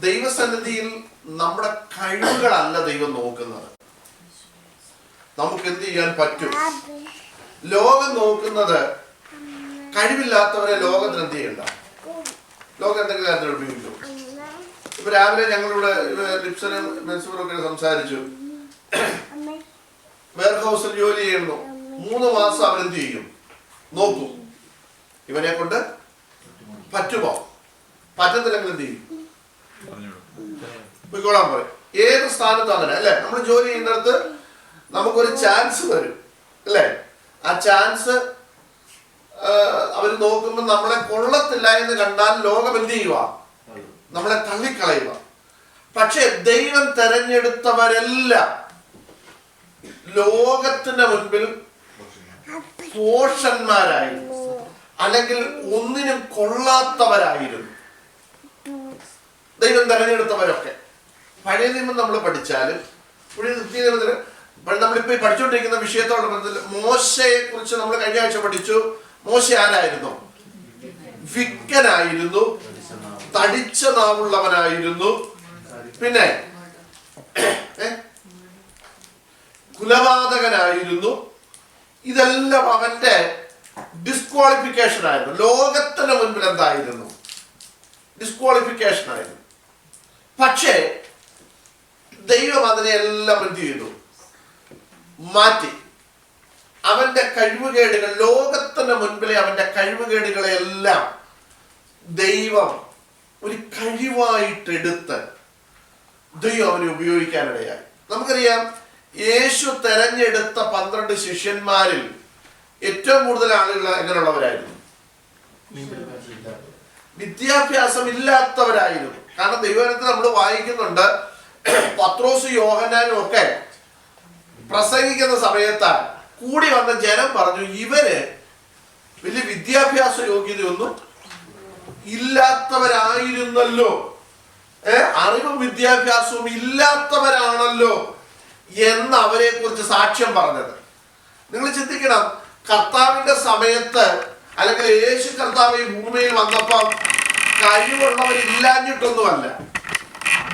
ദൈവസന്നിധിയിൽ നമ്മുടെ കഴിവുകളല്ല ദൈവം നോക്കുന്നത്, നമുക്ക് എന്ത് ചെയ്യാൻ പറ്റും. ലോകം നോക്കുന്നത് കഴിവില്ലാത്തവരെ ലോകത്തിന് എന്ത് ചെയ്യണ്ട, ലോകം എന്തെങ്കിലും കാര്യത്തിൽ ഉപയോഗിക്കും. ഇപ്പൊ രാവിലെ ഞങ്ങളിവിടെ ലിപ്സനും മെൻസൂറും ഒക്കെ സംസാരിച്ചു. വെയർ ഹൗസിൽ ജോലി ചെയ്യുന്നു, 3 മാസം അവരെന്ത് ചെയ്യും, നോക്കും ഇവനെ കൊണ്ട് പറ്റുമോ, പറ്റത്തില്ലെങ്കിൽ എന്ത് ചെയ്യും, പോയിക്കോളാൻ പറയും. ഏത് സ്ഥാനത്തും അങ്ങനെ അല്ലെ. നമ്മൾ ജോലി ചെയ്യുന്നിടത്ത് നമുക്കൊരു ചാൻസ് വരും അല്ലെ. ആ ചാൻസ് അവർ നോക്കുമ്പോൾ നമ്മളെ കൊള്ളത്തില്ല എന്ന് കണ്ടാൽ ലോകം എന്ത് ചെയ്യുക, നമ്മളെ തള്ളിക്കളയുക. പക്ഷെ ദൈവം തെരഞ്ഞെടുത്തവരെല്ലാം ലോകത്തിന്റെ മുൻപിൽ പോഷന്മാരായിരുന്നു, അല്ലെങ്കിൽ ഒന്നിനും കൊള്ളാത്തവരായിരുന്നു ദൈവം തെരഞ്ഞെടുത്തവരൊക്കെ. പഴയ നിയമം നമ്മൾ പഠിച്ചാലും പുതിയ നിയമത്തിൽ നമ്മളിപ്പോ പഠിച്ചുകൊണ്ടിരിക്കുന്ന വിഷയത്തോട് ബന്ധത്തിൽ മോശയെ കുറിച്ച് നമ്മൾ കഴിഞ്ഞ ആഴ്ച പഠിച്ചു. മോശ ആരായിരുന്നു? വിക്കനായിരുന്നു, തടിച്ച നാവുള്ളവനായിരുന്നു, പിന്നെ കുലപാതകനായിരുന്നു. ഇതെല്ലാം അവന്റെ ഡിസ്ക്വാളിഫിക്കേഷൻ ആയിരുന്നു. ലോകത്തിന്റെ മുൻപിൽ എന്തായിരുന്നു? ഡിസ്ക്വാളിഫിക്കേഷൻ ആയിരുന്നു. പക്ഷേ ദൈവം അതിനെല്ലാം എന്ത് ചെയ്തു? മാറ്റി. അവന്റെ കഴിവുകേടുകൾ, ലോകത്തിന്റെ മുൻപിലെ അവന്റെ കഴിവുകേടുകളെല്ലാം ദൈവം ഒരു കഴിവായിട്ടെടുത്ത് ദൈവം അവനെ ഉപയോഗിക്കാനിടയായി. നമുക്കറിയാം, യേശു തെരഞ്ഞെടുത്ത 12 ശിഷ്യന്മാരിൽ ഏറ്റവും കൂടുതൽ ആളുകൾ എങ്ങനെയുള്ളവരായിരുന്നു? വിദ്യാഭ്യാസം ഇല്ലാത്തവരായിരുന്നു. കാരണം ദൈവവചനത്തിൽ നമ്മൾ വായിക്കുന്നുണ്ട്, പത്രോസും യോഹന്നാനും ഒക്കെ പ്രസംഗിക്കുന്ന സമയത്ത് കൂടി വന്ന ജനം പറഞ്ഞു, ഇവര് വലിയ വിദ്യാഭ്യാസ യോഗ്യതയൊന്നും ഇല്ലാത്തവരായിരുന്നല്ലോ, അറിവും വിദ്യാഭ്യാസവും ഇല്ലാത്തവരാണല്ലോ എന്ന് അവരെ കുറിച്ച് സാക്ഷ്യം പറഞ്ഞത്. നിങ്ങൾ ചിന്തിക്കണം, കർത്താവിന്റെ സമയത്ത് അല്ലെങ്കിൽ യേശു കർത്താവ് ഈ ഭൂമിയിൽ വന്നപ്പം കഴിവുള്ളവരില്ലാഞ്ഞിട്ടൊന്നുമല്ല,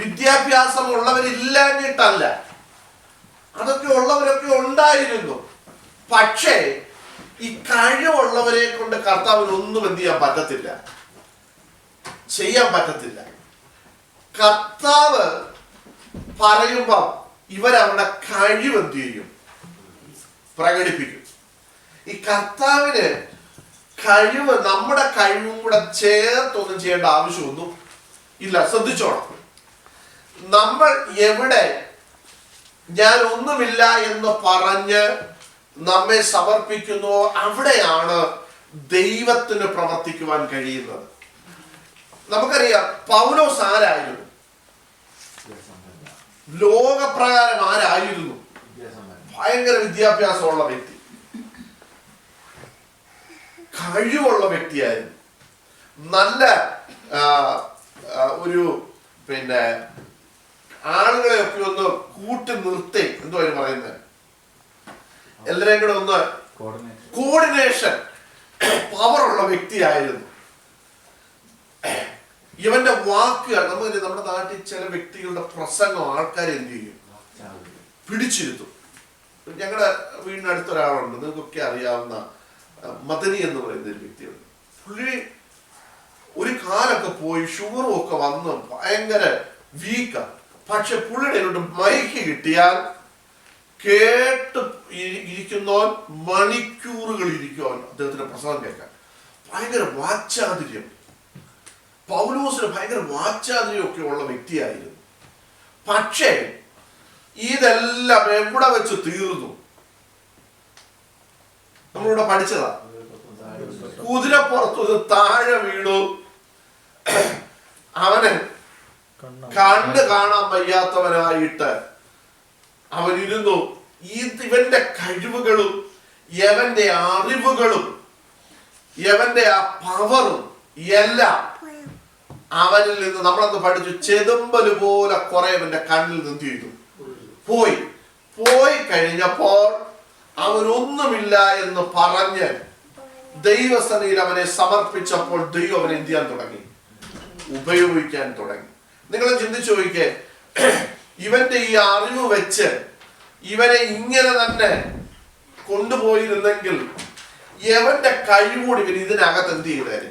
വിദ്യാഭ്യാസം ഉള്ളവരില്ലാഞ്ഞിട്ടല്ല, അതൊക്കെ ഉള്ളവരൊക്കെ ഉണ്ടായിരുന്നു. പക്ഷേ ഈ കഴിവുള്ളവരെ കൊണ്ട് കർത്താവിന് ഒന്നും എന്ത് ചെയ്യാൻ പറ്റത്തില്ല, ചെയ്യാൻ പറ്റത്തില്ല. കർത്താവ് പറയുമ്പം ഇവരവരുടെ കഴിവ് എന്ത് ചെയ്യും? പ്രകടിപ്പിക്കും. ഈ കർത്താവിന് കഴിവ്, നമ്മുടെ കഴിവും കൂടെ ചേർത്തൊന്നും ചെയ്യേണ്ട ആവശ്യമൊന്നും ഇല്ല. ശ്രദ്ധിച്ചോണം, നമ്മൾ എവിടെ ഞാൻ ഒന്നുമില്ല എന്ന് പറഞ്ഞ് നമ്മെ സമർപ്പിക്കുന്നുവോ അവിടെയാണ് ദൈവത്തിന് പ്രവർത്തിക്കുവാൻ കഴിയുന്നത്. നമുക്കറിയാം, പൗലോസ് ആരായിരുന്നു? ലോകപ്രകാരം ആരായിരുന്നു? ഭയങ്കര വിദ്യാഭ്യാസമുള്ള വ്യക്തി, കഴിവുള്ള വ്യക്തിയായിരുന്നു. നല്ല ഒരു പിന്നെ ആളുകളെയൊക്കെ ഒന്ന് കൂട്ടി നിർത്തി, എന്തോ പറയുന്നത്, എല്ലാരെയും കൂടെ ഒന്ന് കോർഡിനേഷൻ പവറുള്ള വ്യക്തിയായിരുന്നു. ഇവന്റെ വാക്കുകൾ, നമുക്ക് നമ്മുടെ നാട്ടിൽ ചില വ്യക്തികളുടെ പ്രസംഗം ആൾക്കാരെ എന്ത് ചെയ്യും? പിടിച്ചിരുത്തും. ഞങ്ങളുടെ വീടിനടുത്ത ഒരാളുണ്ട്, നിങ്ങൾക്കൊക്കെ അറിയാവുന്ന മദനി എന്ന് പറയുന്ന ഒരു വ്യക്തിയുണ്ട്. പുള്ളി ഒരു കാലൊക്കെ പോയി ഷുഗറും ഒക്കെ വന്ന് ഭയങ്കര വീക്കാണ്. പക്ഷെ പുള്ളിയുടെ മൈക്ക് കിട്ടിയാൽ കേട്ട് ഇരിക്കുന്നവൻ മണിക്കൂറുകൾ ഇരിക്കുവാൻ അദ്ദേഹത്തിന്റെ പ്രസംഗം കേൾക്കാൻ. ഭയങ്കര വാച്ചാതിര്യം, പൗലോസിന് ഭയങ്കര വാച്ചാതിര്യം ഒക്കെ ഉള്ള വ്യക്തിയായിരുന്നു. പക്ഷേ ഇതെല്ലാം എവിടെ വെച്ച് തീർന്നു? നമ്മളിവിടെ പഠിച്ചതാ, കുതിരപ്പുറത്ത് താഴെ വീണു. അവന് കണ്ട് കാണാൻ വയ്യാത്തവനായിട്ട് അവനിരുന്നു. ഇവന്റെ കഴിവുകളും യവന്റെ അറിവുകളും യവന്റെ ആ പവറും എല്ലാം അവനിൽ നിന്ന് നമ്മളന്ന് പഠിച്ചു. ചെതുമ്പല് പോലെ കുറെ അവന്റെ കണ്ണിൽ നിന്ന് ചെയ്തു പോയി കഴിഞ്ഞപ്പോൾ അവനൊന്നുമില്ല എന്ന് പറഞ്ഞ് ദൈവസന്നിധിയിൽ അവനെ സമർപ്പിച്ചപ്പോൾ ദൈവം അവനെ എന്ത് ചെയ്യാൻ തുടങ്ങി? ഉപയോഗിക്കാൻ തുടങ്ങി. നിങ്ങൾ ചിന്തിച്ചു നോക്കിക്കേ, ഇവന്റെ ഈ അറിവ് വെച്ച് ഇവനെ ഇങ്ങനെ തന്നെ കൊണ്ടുപോയിരുന്നെങ്കിൽ എവന്റെ കഴിവോട് ഇവൻ ഇതിനകത്ത് എന്ത് ചെയ്തേനെ,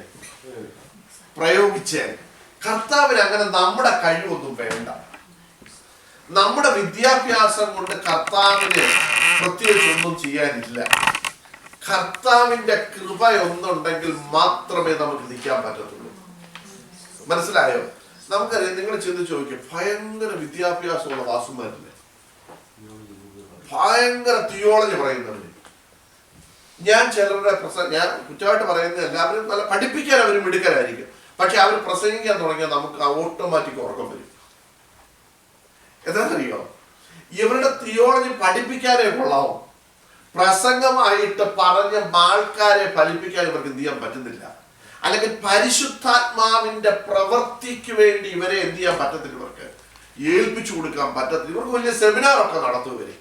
പ്രയോഗിച്ചേനെ. കർത്താവിന് അങ്ങനെ നമ്മുടെ കഴിവൊന്നും വേണ്ട. നമ്മുടെ വിദ്യാഭ്യാസം കൊണ്ട് കർത്താവിന് പ്രത്യേകിച്ച് ഒന്നും ചെയ്യാനില്ല. കർത്താവിന്റെ കൃപ ഒന്നുണ്ടെങ്കിൽ മാത്രമേ നമുക്ക് നിൽക്കാൻ പറ്റത്തുള്ളൂ. മനസ്സിലായോ? നമുക്കറിയാം, നിങ്ങൾ ചിന്തിച്ചു നോക്കിയാൽ ഭയങ്കര വിദ്യാഭ്യാസമുള്ള വാസുമാരില്ലേ, ഭയങ്കര തിയോളജി പറയുന്നവര്. ഞാൻ ചിലരുടെ ഞാൻ കുറ്റമായിട്ട് പറയുന്നത്, എല്ലാവരും നല്ല പഠിപ്പിക്കാൻ അവർ മിടുക്കരായിരിക്കും, പക്ഷെ അവർ പ്രസംഗിക്കാൻ തുടങ്ങിയാൽ നമുക്ക് ഓട്ടോമാറ്റിക് ഉറക്കം വരും. എന്താണെന്നറിയോ? ഇവരുടെ തിയോളജി പഠിപ്പിക്കാനേ കൊള്ളാവും, പ്രസംഗമായിട്ട് പറഞ്ഞ ആൾക്കാരെ ഫലിപ്പിക്കാൻ ഇവർക്ക് എന്ത് ചെയ്യാൻ പറ്റുന്നില്ല. അല്ലെങ്കിൽ പരിശുദ്ധാത്മാവിന്റെ പ്രവൃത്തിക്ക് വേണ്ടി ഇവരെ എന്ത് ചെയ്യാൻ പറ്റത്തില്ല, ഇവർക്ക് ഏൽപ്പിച്ചു കൊടുക്കാൻ പറ്റത്തില്ല. ഇവർക്ക് വലിയ സെമിനാറൊക്കെ നടത്തും, ഇവര്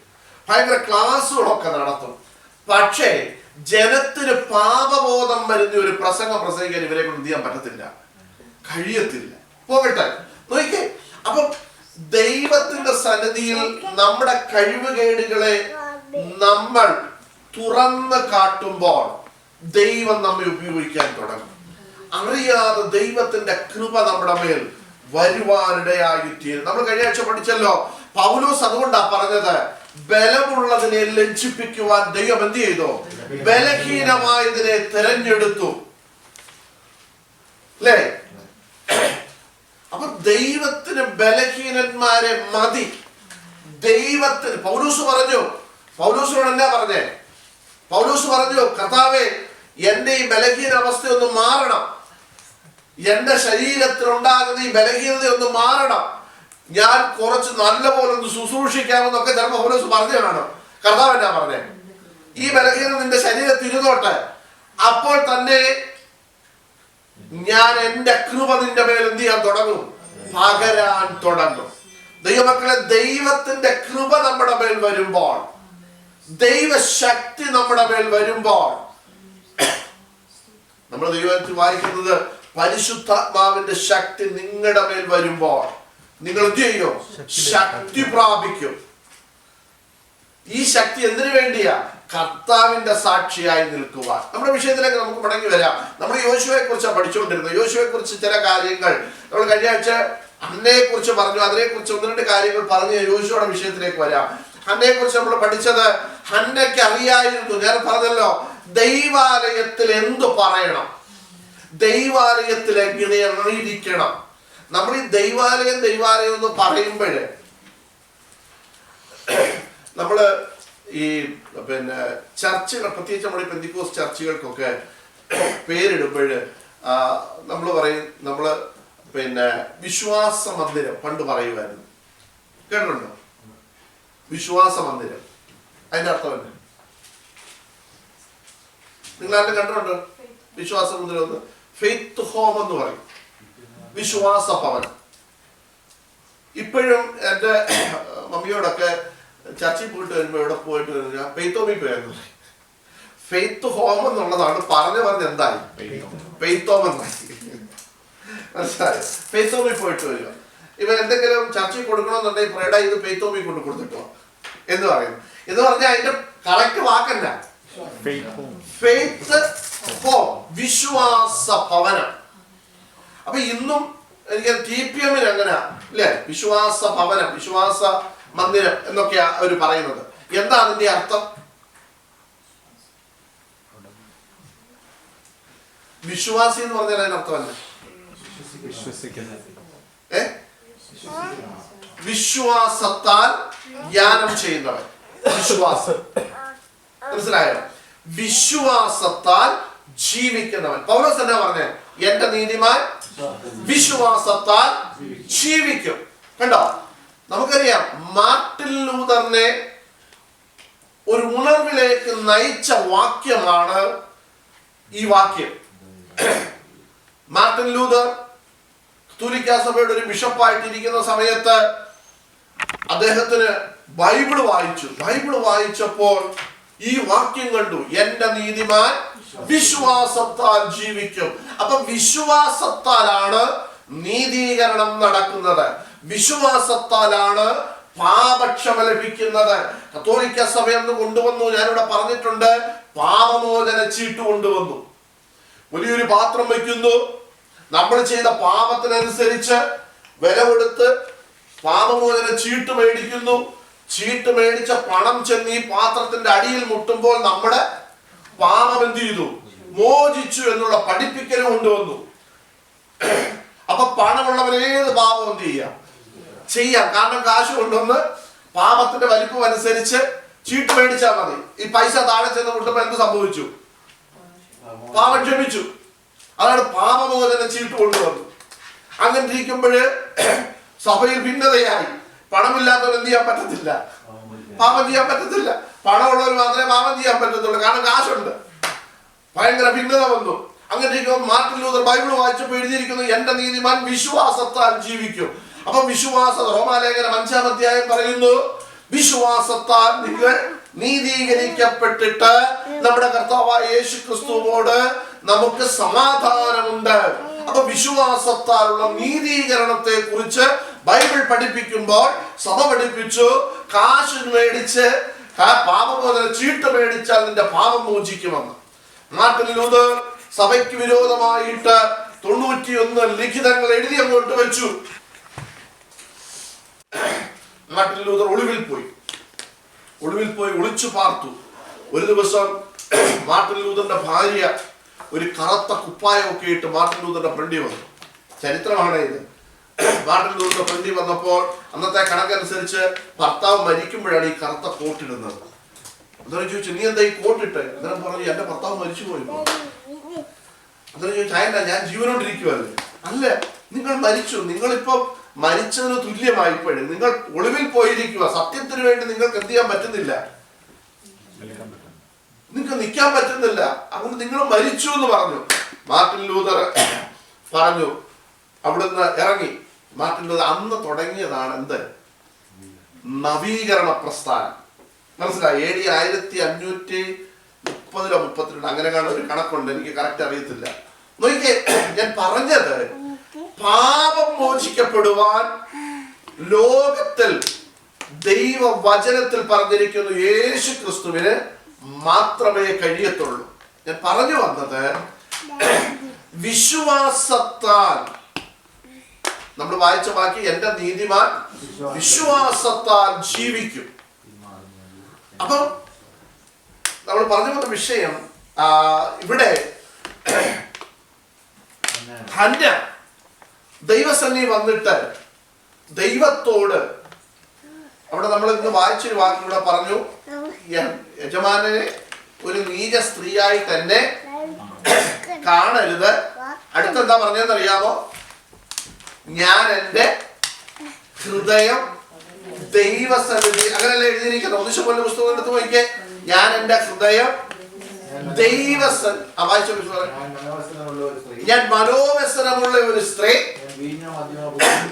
ഭയങ്കര ക്ലാസ്സുകളൊക്കെ നടത്തും. പക്ഷേ ജനത്തിന് പാപബോധം വരുന്ന ഒരു പ്രസംഗം പ്രസംഗിക്കാൻ ഇവരെ കൊണ്ട് എന്ത് ചെയ്യാൻ പറ്റത്തില്ല, കഴിയത്തില്ല. പോകട്ടെ, നോക്കിക്കേ. അപ്പൊ ദൈവത്തിന്റെ സന്നിധിയിൽ നമ്മുടെ കഴിവുകേടുകളെ നമ്മൾ തുറന്ന് കാട്ടുമ്പോൾ ദൈവം നമ്മെ ഉപയോഗിക്കാൻ തുടങ്ങും. അറിയാതെ ദൈവത്തിന്റെ കൃപ നമ്മുടെ മേൽ വരുവാനിടയായിത്തീരും. നമ്മൾ കഴിഞ്ഞ ആഴ്ച പഠിച്ചല്ലോ, പൗലോസ് അതുകൊണ്ടാ പറഞ്ഞത്, ബലമുള്ളതിനെ ലജ്ജിപ്പിക്കുവാൻ ദൈവം എന്ത് ചെയ്തു, ബലഹീനമായതിനെ തിരഞ്ഞെടുത്തു. അല്ലേ? അപ്പൊ ദൈവത്തിന് ബലഹീനന്മാരെ മതി. ദൈവത്തിന് പൗലോസ് പറഞ്ഞു, പൗലോസിനോട് എന്നാ പറഞ്ഞേ? പൗലോസ് പറഞ്ഞു, കർത്താവേ, എന്റെ ഈ ബലഹീന അവസ്ഥ ഒന്ന് മാറണം, എന്റെ ശരീരത്തിൽ ഉണ്ടാകുന്ന ഈ ബലഹീനത ഒന്ന് മാറണം, ഞാൻ കുറച്ച് നല്ലപോലെ ഒന്ന് ശുശ്രൂഷിക്കാമെന്നൊക്കെ ചിലപ്പോൾ പൗലോസ് പറഞ്ഞു കാണും. കർത്താവ് എന്നാ പറഞ്ഞേ? ഈ ബലഹീനത നിന്റെ ശരീരത്തിൽ ഇരുന്നോട്ടെ, അപ്പോൾ തന്നെ ഞാൻ എന്റെ കൃപ നിന്റെ മേൽ എന്ത് ചെയ്യാൻ തുടങ്ങും, പകരാൻ തുടങ്ങും. ദൈവമക്കളെ, ദൈവത്തിന്റെ കൃപ നമ്മുടെ മേൽ വരുമ്പോൾ, ദൈവശക്തി നമ്മുടെ മേൽ വരുമ്പോൾ, നമ്മൾ ദൈവത്തിൽ വായിക്കുന്നത്, പരിശുദ്ധാത്മാവിന്റെ ശക്തി നിങ്ങളുടെ മേൽ വരുമ്പോൾ നിങ്ങൾ എന്ത് ചെയ്യും, ശക്തി പ്രാപിക്കും. ഈ ശക്തി എന്തിനു വേണ്ടിയാ? കർത്താവിന്റെ സാക്ഷിയായി നിൽക്കുവാൻ. നമ്മുടെ വിഷയത്തിലേക്ക് നമുക്ക് മടങ്ങി വരാം. നമ്മൾ യോശുവയെ കുറിച്ചാണ് പഠിച്ചുകൊണ്ടിരുന്നത്. യോശുവയെ കുറിച്ച് ചില കാര്യങ്ങൾ നമ്മൾ കഴിഞ്ഞ ആഴ്ച ഹന്നയെ കുറിച്ച് പറഞ്ഞു. അതിനെക്കുറിച്ച് ഒന്ന് രണ്ട് കാര്യങ്ങൾ പറഞ്ഞ് യോശുവയുടെ വിഷയത്തിലേക്ക് വരാം. ഹന്നയെ കുറിച്ച് നമ്മൾ പഠിച്ചത്, ഹന്നയ്ക്ക് അറിയായിരുന്നു, ഞാൻ പറഞ്ഞല്ലോ, ദൈവാലയത്തിൽ എന്തു പറയണം, ദൈവാലയത്തിൽ എങ്ങനെ ഇരിക്കണം. നമ്മൾ ഈ ദൈവാലയം എന്ന് പറയുമ്പോഴേ നമ്മള് ഈ ചർച്ചുകൾ, പ്രത്യേകിച്ച് നമ്മുടെ പെന്തിക്കോസ് ചർച്ചുകൾക്കൊക്കെ പേരിടുമ്പോൾ നമ്മൾ പറയും, നമ്മള് വിശ്വാസ മന്ദിരം പണ്ട് പറയുമായിരുന്നു. കേട്ടിട്ടുണ്ടോ? വിശ്വാസ മന്ദിരം, അതിന്റെ അർത്ഥം തന്നെ നിങ്ങൾ ആരുടെ കണ്ടിട്ടുണ്ടോ? വിശ്വാസ മന്ദിരം ഒന്ന് ഫെയ്ത്ത് ഹോം എന്ന് പറയും, വിശ്വാസ ഭവനം. ഇപ്പോഴും എൻ്റെ മമ്മിയോടൊക്കെ ചർച്ചിൽ പോയിട്ട് വരുമ്പോൾ, ഇവിടെ പോയിട്ട് വരുമ്പോൾ പെയ്ത്തോമി പോയെന്ന് പറയും. ഫെയ്ത്ത് ഹോം എന്നുള്ളതാണ് പറഞ്ഞ് എന്തായി, പെയ്ത്തോം എന്നായി. മനസ്സിലായോ? പെയ്ത്തോമി പോയിട്ട് വരിക. ഇവർ എന്തെങ്കിലും ചർച്ചയിൽ കൊടുക്കണമെന്നുണ്ടെങ്കിൽ പറയടാ, ഇത് പെയ്ത്തോമി കൊണ്ട് കൊടുത്തിട്ടോ എന്ന് പറയുന്നു. എന്ന് പറഞ്ഞാൽ അതിന്റെ കറക്റ്റ് വാക്കല്ല, ഫെയ്ത്ത് ഹോം, വിശ്വാസ ഭവനം. അപ്പൊ ഇന്നും എനിക്ക് TPM അങ്ങനെ അല്ലേ, വിശ്വാസ ഭവനം, വിശ്വാസ മന്ദിരം എന്നൊക്കെയാ അവർ പറയുന്നത്. എന്താ അതിന്റെ അർത്ഥം? വിശ്വാസി എന്ന് പറഞ്ഞാൽ അതിന്റെ അർത്ഥമല്ല, വിശ്വാസത്താൽ ധ്യാനം ചെയ്യുന്നവൻ, വിശ്വാസം. മനസ്സിലായോ? വിശ്വാസത്താൽ ജീവിക്കുന്നവൻ. പൗലോസ് എന്നാ പറഞ്ഞേ? എന്റെ നീതിമാൻ വിശ്വാസത്താൽ ജീവിക്കും. കണ്ടോ? നമുക്കറിയാം, മാർട്ടിൻ ലൂതറിനെ ഒരു ഉണർവിലേക്ക് നയിച്ച വാക്യമാണ് ഈ വാക്യം. മാർട്ടിൻ ലൂതർ കത്തോലിക്കാ സഭയുടെ ഒരു ബിഷപ്പായിട്ടിരിക്കുന്ന സമയത്ത് അദ്ദേഹത്തിന് ബൈബിള് വായിച്ചു. ബൈബിള് വായിച്ചപ്പോൾ ഈ വാക്യം കണ്ടു, എന്റെ നീതിമാൻ വിശ്വാസത്താൽ ജീവിക്കും. അപ്പൊ വിശ്വാസത്താലാണ് നീതീകരണം നടക്കുന്നത്. വിശ്വാസത്താലാണ് പാപക്ഷമ ലഭിക്കുന്നത്. കത്തോലിക്ക സഭ എന്ന് കൊണ്ടുവന്നു, ഞാനിവിടെ പറഞ്ഞിട്ടുണ്ട്, പാപമോചന ചീട്ട് കൊണ്ടുവന്നു. വലിയൊരു പാത്രം വയ്ക്കുന്നു, നമ്മൾ ചെയ്ത പാപത്തിനനുസരിച്ച് വില കൊടുത്ത് പാപമോചന ചീട്ട് മേടിക്കുന്നു. ചീട്ട് മേടിച്ച പണം ചെന്ന് ഈ പാത്രത്തിന്റെ അടിയിൽ മുട്ടുമ്പോൾ നമ്മുടെ പാപം എന്ത് ചെയ്തു? മോചിച്ചു എന്നുള്ള പഠിപ്പിക്കൽ കൊണ്ടുവന്നു. അപ്പൊ പണമുള്ളവൻ ഏത് പാപം എന്ത് ചെയ്യാം. കാരണം കാശ് കൊണ്ടുവന്ന് പാപത്തിന്റെ വലിപ്പം അനുസരിച്ച് ചീട്ട് മേടിച്ചാൽ മതി. ഈ പൈസ താഴെ ചെന്ന് മുട്ടുമ്പോ എന്ത് സംഭവിച്ചു? പാപം ക്ഷമിച്ചു. അതാണ് പാപമോചന ചീട്ട് കൊണ്ടുവന്നു. അങ്ങനെ ഇരിക്കുമ്പോഴ് സഭയിൽ ഭിന്നതയായി. പണമില്ലാത്തവർ എന്ത് ചെയ്യാൻ പറ്റത്തില്ല? പാപം ചെയ്യാൻ പറ്റത്തില്ല. പണമുള്ളവർ മാത്രമേ പാപം ചെയ്യാൻ പറ്റത്തുള്ളൂ, കാരണം കാശുണ്ട്. ഭയങ്കര ഭിന്നത വന്നു. അങ്ങനെ ഇരിക്കുമ്പോൾ മാർട്ടിൻ ലൂതർ ബൈബിൾ വായിച്ചപ്പോൾ എഴുതിയിരിക്കുന്നു, എന്റെ നീതിമാൻ വിശ്വാസത്താൽ ജീവിക്കും. അപ്പൊ വിശ്വാസ, റോമാലേഖനം 5-ാം അധ്യായം പറയുന്നു, വിശ്വാസത്താൽ നിങ്ങൾ നീതീകരിക്കപ്പെട്ടിട്ട് നമ്മുടെ കർത്താവായ യേശു ക്രിസ്തുവോട് നമുക്ക് സമാധാനമുണ്ട്. അപ്പൊ വിശ്വാസത്താലുള്ള നീതീകരണത്തെ കുറിച്ച് ബൈബിൾ പഠിപ്പിക്കുമ്പോൾ സഭ പഠിപ്പിച്ചു, കാശ് മേടിച്ച് പാപമോചന ചീട്ട് മേടിച്ചാൽ നിന്റെ പാപം മോചിക്കുമെന്ന്. മാർട്ടിൻ ലൂതർ സഭയ്ക്ക് വിരോധമായിട്ട് 91 ലിഖിതങ്ങൾ എഴുതി അങ്ങോട്ട് വെച്ചു. മാർട്ടിൻ ലൂതർ ഒളിവിൽ പോയി ഒളിച്ചു പാർത്തു. ഒരു ദിവസം മാർട്ടിൻ ലൂതറിന്റെ ഭാര്യ ഒരു കറുത്ത കുപ്പായമൊക്കെ ഇട്ട് മാർട്ടിൻ ലൂതറിന്റെ ഫ്രണ്ടിൽ വന്നു. ചരിത്രമാണ് ഇത്. മാർട്ടിൻ ലൂതറിന്റെ ഫ്രണ്ടിൽ വന്നപ്പോൾ അന്നത്തെ കണക്കനുസരിച്ച് ഭർത്താവ് മരിക്കുമ്പോഴാണ് ഈ കറുത്ത കോട്ടിടുന്നത്. അന്നേരം ചോദിച്ചു, നീ എന്താ ഈ കോട്ടിട്ട്? അന്നേരം പറഞ്ഞു, എന്റെ ഭർത്താവ് മരിച്ചു പോയപ്പോ. അന്നേരം ചോദിച്ചു, അയല്ല, ഞാൻ ജീവനോണ്ടിരിക്കുവല്ലേ. അല്ല, നിങ്ങൾ മരിച്ചു. നിങ്ങളിപ്പം മരിച്ചതിന് തുല്യമായിപ്പോഴും നിങ്ങൾ ഒളിവിൽ പോയിരിക്കുക. സത്യത്തിന് വേണ്ടി നിങ്ങൾക്ക് എന്ത് ചെയ്യാൻ പറ്റുന്നില്ല, നിങ്ങൾക്ക് നിൽക്കാൻ പറ്റുന്നില്ല. അതുകൊണ്ട് നിങ്ങൾ മരിച്ചു എന്ന് പറഞ്ഞു. മാർട്ടിൻ ലൂതർ പറഞ്ഞു, അവിടുന്ന് ഇറങ്ങി. മാർട്ടിൻ ലൂതർ അന്ന് തുടങ്ങിയതാണ് എന്ത്? നവീകരണ പ്രസ്ഥാനം. മനസ്സിലായി? AD 1530 32 അങ്ങനെ കാണുന്ന ഒരു കണക്കുണ്ട്, എനിക്ക് കറക്റ്റ് അറിയത്തില്ല. നോക്കിയേ, ഞാൻ പറഞ്ഞത് പാപം മോചിക്കപ്പെടുവാൻ ലോകത്തിൽ ദൈവവചനത്തിൽ പറഞ്ഞിരിക്കുന്നു യേശു ക്രിസ്തുവിന് മാത്രമേ കഴിയത്തുള്ളൂ. ഞാൻ പറഞ്ഞു വന്നത്, വിശ്വാസത്താൽ നമ്മൾ വായിച്ച വാക്കി, എന്റെ നീതിമാൻ വിശ്വാസത്താൽ ജീവിക്കും. അപ്പം നമ്മൾ പറഞ്ഞു വന്ന വിഷയം ഇവിടെ ഹന്ന ദൈവസന്നി വന്നിട്ട് ദൈവത്തോട്, അവിടെ നമ്മൾ ഇന്ന് വായിച്ചൊരു വാക്കിലൂടെ പറഞ്ഞു, യജമാനനെ ഒരു നീച സ്ത്രീയായി തന്നെ കാണരുത്. അടുത്തെന്താ പറഞ്ഞതെന്നറിയാമോ? ഞാൻ എൻ്റെ ഹൃദയം ദൈവസന്നിധി, അങ്ങനെയല്ല എഴുതിയിരിക്കുന്നത്. 1 ശമൂവേലിന്റെ പുസ്തകം എടുത്ത് നോക്കിയേ. ഞാൻ എൻ്റെ ഹൃദയം ഞാൻ മനോവ്യസനമുള്ള ഒരു സ്ത്രീ,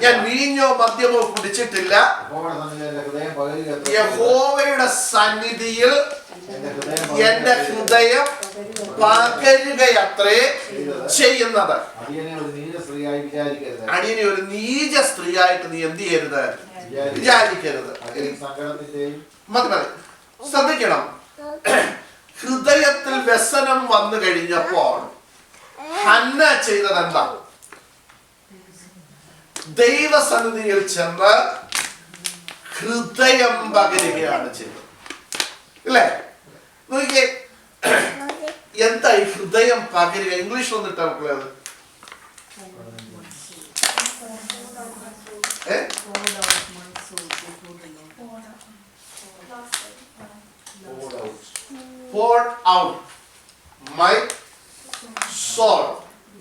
ഞാൻ വീഞ്ഞോ മദ്യമോ കുടിച്ചിട്ടില്ല. യഹോവയുടെ സന്നിധിയിൽ എന്റെ ഹൃദയം പകരുകയത്രേ ചെയ്യുന്നത്. അടിയനെ ഒരു നീച സ്ത്രീയായിട്ട് നീ എന്ത് ചെയ്യരുത്, വിചാരിക്കരുത്. മതി മതി, ശ്രദ്ധിക്കണം. ഹൃദയത്തിൽ വ്യസനം വന്നു കഴിഞ്ഞപ്പോൾ ഹന്ന ചെയ്തത് എന്താ? ദൈവസന്നിധിയിൽ ചെന്ന് ഹൃദയം പകരുകയാണ് ചെയ്തത്, അല്ലേ? നോക്കിയേ, എന്താ ഈ ഹൃദയം പകരുക? ഇംഗ്ലീഷ് വന്നിട്ടാ മക്കളെ അത് poured out my soul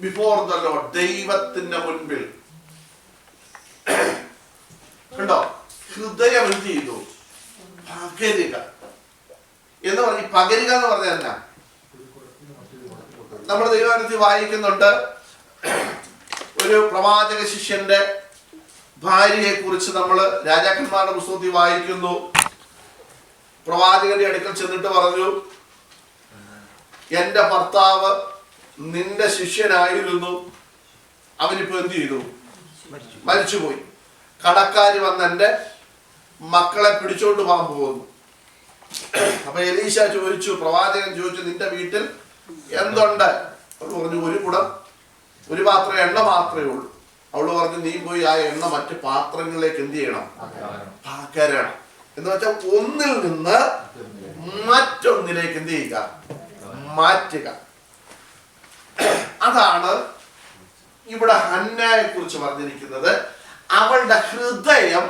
before the Lord. ദൈവത്തിന്റെ മുൻപിൽ. കണ്ടോ? ഹൃദയം എന്ത് ചെയ്തു? പകരുക എന്ന് പറഞ്ഞു. പകരുക എന്ന് പറഞ്ഞാൽ എന്നാ? നമ്മൾ ദൈവത്തിൽ വായിക്കുന്നുണ്ട്, ഒരു പ്രവാചക ശിഷ്യന്റെ ഭാര്യയെ കുറിച്ച് നമ്മൾ രാജാക്കന്മാരുടെ പുസ്തകത്തിൽ വായിക്കുന്നു. പ്രവാചകന്റെ അടുക്കൽ ചെന്നിട്ട് പറഞ്ഞു, എന്റെ ഭർത്താവ് നിന്റെ ശിഷ്യനായിരുന്നു, അവനിപ്പോ എന്ത് ചെയ്തു? മരിച്ചുപോയി. കടക്കാര് വന്ന് എൻ്റെ മക്കളെ പിടിച്ചോണ്ട് പോകാൻ പോകുന്നു. അപ്പൊ എലീശ ചോദിച്ചു, പ്രവാചകൻ ചോദിച്ചു, നിന്റെ വീട്ടിൽ എന്തുണ്ട്? അവള് പറഞ്ഞു, ഒരു പാത്രം എണ്ണ മാത്രമേ ഉള്ളൂ. അവള് പറഞ്ഞു, നീ പോയി ആ എണ്ണ മറ്റു പാത്രങ്ങളിലേക്ക് എന്ത് ചെയ്യണം? പകരണം. എന്ന് വെച്ചാൽ ഒന്നിൽ നിന്ന് മറ്റൊന്നിലേക്ക് എന്ത് ചെയ്യുക? മാറ്റുക. അതാണ് ഇവിടെ ഹന്നയെ കുറിച്ച് പറഞ്ഞിരിക്കുന്നത്. അവളുടെ ഹൃദയം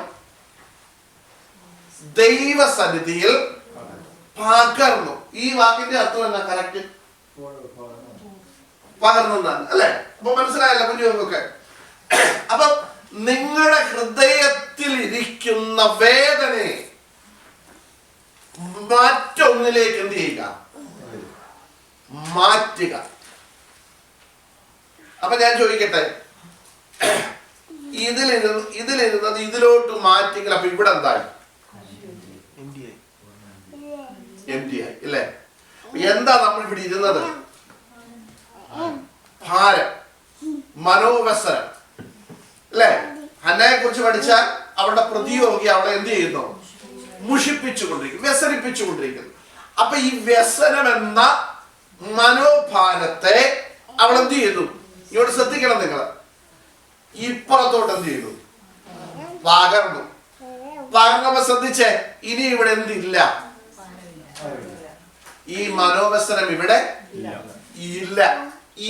ദൈവസന്നിധിയിൽ പകർന്നു. ഈ വാക്കിന്റെ അർത്ഥം എന്നാ? കറക്റ്റ് പകർന്നു അല്ലെ? അപ്പൊ മനസ്സിലായല്ലോ കുഞ്ഞുങ്ങൾക്കൊക്കെ. അപ്പൊ നിങ്ങളുടെ ഹൃദയത്തിൽ ഇരിക്കുന്ന വേദനയെ മറ്റൊന്നിലേക്ക് എന്ത് ചെയ്യുക? മാറ്റുക. അപ്പൊ ഞാൻ ചോദിക്കട്ടെ, ഇതിലിരുന്നത് ഇതിലോട്ട് മാറ്റിയെങ്കിൽ അപ്പൊ ഇവിടെ എന്തായി? empty ആയി അല്ലേ? എന്താ നമ്മൾ ഇവിടെ ഇരുന്നത്? ഭാരം, മനോവ്യസനം അല്ലേ? ഹന്നയെ കുറിച്ച് പഠിച്ചാൽ അവളുടെ പ്രതിയോഗി അവളെ എന്ത് ചെയ്യുന്നു? മുഷിപ്പിച്ചുകൊണ്ടിരിക്കുന്നു, വ്യസനിപ്പിച്ചുകൊണ്ടിരിക്കുന്നു. അപ്പൊ ഈ വ്യസനം എന്ന മനോഭാരത്തെ അവൾ എന്ത് ചെയ്തു? ഇങ്ങോട്ട് ശ്രദ്ധിക്കണം നിങ്ങൾ. ഇപ്പുറത്തോട്ട് എന്ത് ചെയ്തു? പകർന്നു. പകർന്നപ്പോ ശ്രദ്ധിച്ചേ, ഇനി ഇവിടെ എന്തില്ല? ഈ മനോവ്യസനം ഇവിടെ ഇല്ല.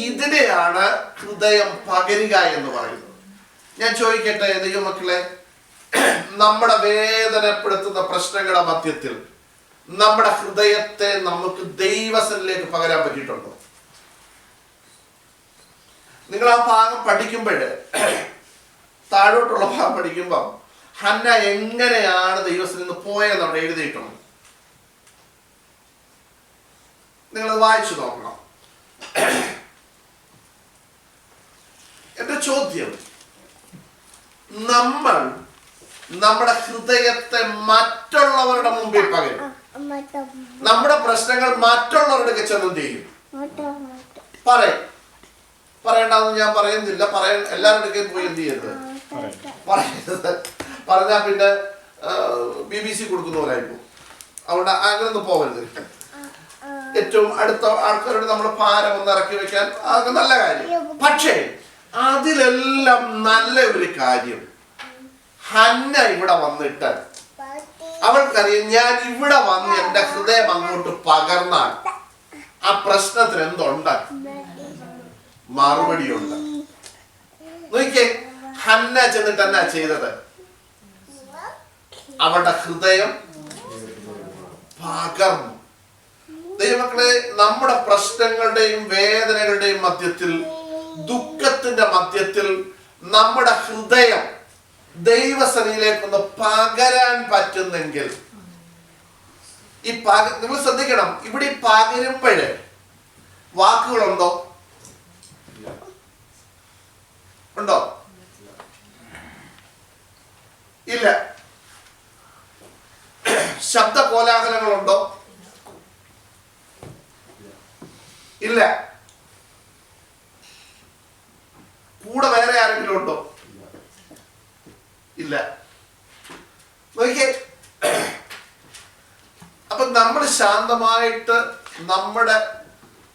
ഇതിനെയാണ് ഹൃദയം പകരുക എന്ന് പറയുന്നത്. ഞാൻ ചോദിക്കട്ടെ ദൈവമക്കളെ, നമ്മുടെ വേദനപ്പെടുത്തുന്ന പ്രശ്നങ്ങളുടെ മധ്യത്തിൽ നമ്മുടെ ഹൃദയത്തെ നമുക്ക് ദൈവസനിലേക്ക് പകരാൻ പറ്റിയിട്ടുണ്ടോ? നിങ്ങൾ ആ ഭാഗം പഠിക്കുമ്പോഴ്, താഴോട്ടുള്ള ഭാഗം പഠിക്കുമ്പോൾ ഹന്ന എങ്ങനെയാണ് ദൈവത്തിൽ നിന്ന് പോയെന്ന് അവിടെ എഴുതിയിട്ടുണ്ട്. നിങ്ങളത് വായിച്ചു നോക്കണം. എന്റെ ചോദ്യം, നമ്മൾ നമ്മുടെ ഹൃദയത്തെ മറ്റുള്ളവരുടെ മുമ്പിൽ പകരും. നമ്മുടെ പ്രശ്നങ്ങൾ മറ്റുള്ളവരുടെ ചെന്ന് എന്ത് ചെയ്യും? പറയണ്ടെന്ന് ഞാൻ പറയുന്നില്ല. എല്ലാവരുടെയും പോയി എന്ത് ചെയ്യരുത്? പറയരുത്. പറഞ്ഞാൽ പിന്നെ BBC കൊടുക്കുന്നവരായിരിക്കും. അവിടെ അങ്ങനൊന്നും പോകരുത്. ഏറ്റവും അടുത്ത ആൾക്കാരോട് നമ്മൾ ഭാരം ഒന്ന് ഇറക്കി വെക്കാൻ അതൊക്കെ നല്ല കാര്യം. പക്ഷേ അതിലെല്ലാം നല്ല ഒരു കാര്യം, ഹന്ന ഇവിടെ വന്നിട്ട് അവൾക്കറിയാം, ഞാൻ ഇവിടെ വന്ന് എന്റെ ഹൃദയം അങ്ങോട്ട് പകർന്നാൽ ആ പ്രശ്നത്തിന് എന്തുണ്ട്? മറുപടിയുണ്ട്. നോക്കിയേ, ഹന്ന ചെന്നിട്ട് എന്നാ ചെയ്തത്? അവളുടെ ഹൃദയം പകർന്നു. ദൈവമക്കളെ, നമ്മുടെ പ്രശ്നങ്ങളുടെയും വേദനകളുടെയും മധ്യത്തിൽ, ദുഃഖത്തിന്റെ മധ്യത്തിൽ നമ്മുടെ ഹൃദയം ദൈവസന്നിധിയിലേക്കൊന്ന് പകരാൻ പറ്റുന്നെങ്കിൽ, നിങ്ങൾ ശ്രദ്ധിക്കണം, ഇവിടെ പകരുമ്പോഴേ വാക്കുകളുണ്ടോ? ഉണ്ടോ? ഇല്ല. ശബ്ദ കോലാഹലങ്ങളുണ്ടോ? ഇല്ല. കൂടെ വേറെ ആരെങ്കിലും ഉണ്ടോ? ഇല്ല. നോക്കിയേ, അപ്പൊ നമ്മൾ ശാന്തമായിട്ട് നമ്മുടെ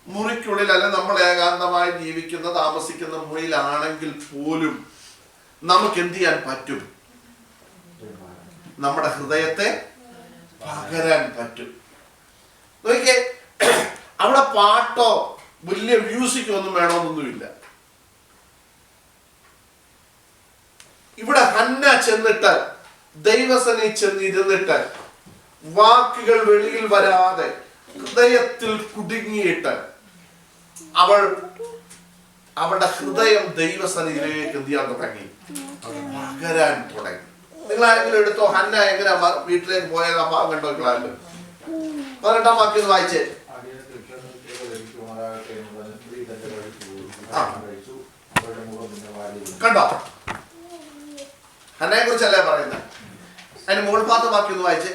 മുറിക്കുള്ളിൽ, അല്ലെ നമ്മൾ ഏകാന്തമായി ജീവിക്കുന്ന താമസിക്കുന്ന മുറിയിലാണെങ്കിൽ പോലും നമുക്ക് എന്ത് ചെയ്യാൻ പറ്റും? നമ്മുടെ ഹൃദയത്തെ പകരാൻ പറ്റും. നോക്കിയേ, അവിടെ പാട്ടോ വലിയ മ്യൂസിക് ഒന്നും വേണമെന്നൊന്നുമില്ല. ഇവിടെ ഹന്ന ചെന്നിട്ട് ദൈവസന്നിധിയിൽ ചെന്നിരുന്നിട്ട് വാക്കുകൾ വെളിയിൽ വരാതെ ഹൃദയത്തിൽ കുടുങ്ങിയിട്ട് അവളുടെ ഹൃദയം ദൈവസന്നിധിയിലേക്ക് എന്ത് ചെയ്യാൻ തുടങ്ങി? പകരാൻ തുടങ്ങി. നിങ്ങൾ ആരെങ്കിലും എടുത്തോ, ഹന്ന എങ്ങനെ വീട്ടിലേക്ക് പോയത്? ആ ഭാഗം കണ്ടോ? 18 വാക്യം ഒന്ന് വായിച്ചേ. കണ്ടോ? ഹന്നയെ കുറിച്ചല്ലേ പറയുന്നത്? അതിന് മുകൾ ഭാഗത്തെ വാക്യം ഒന്ന് വായിച്ചേ.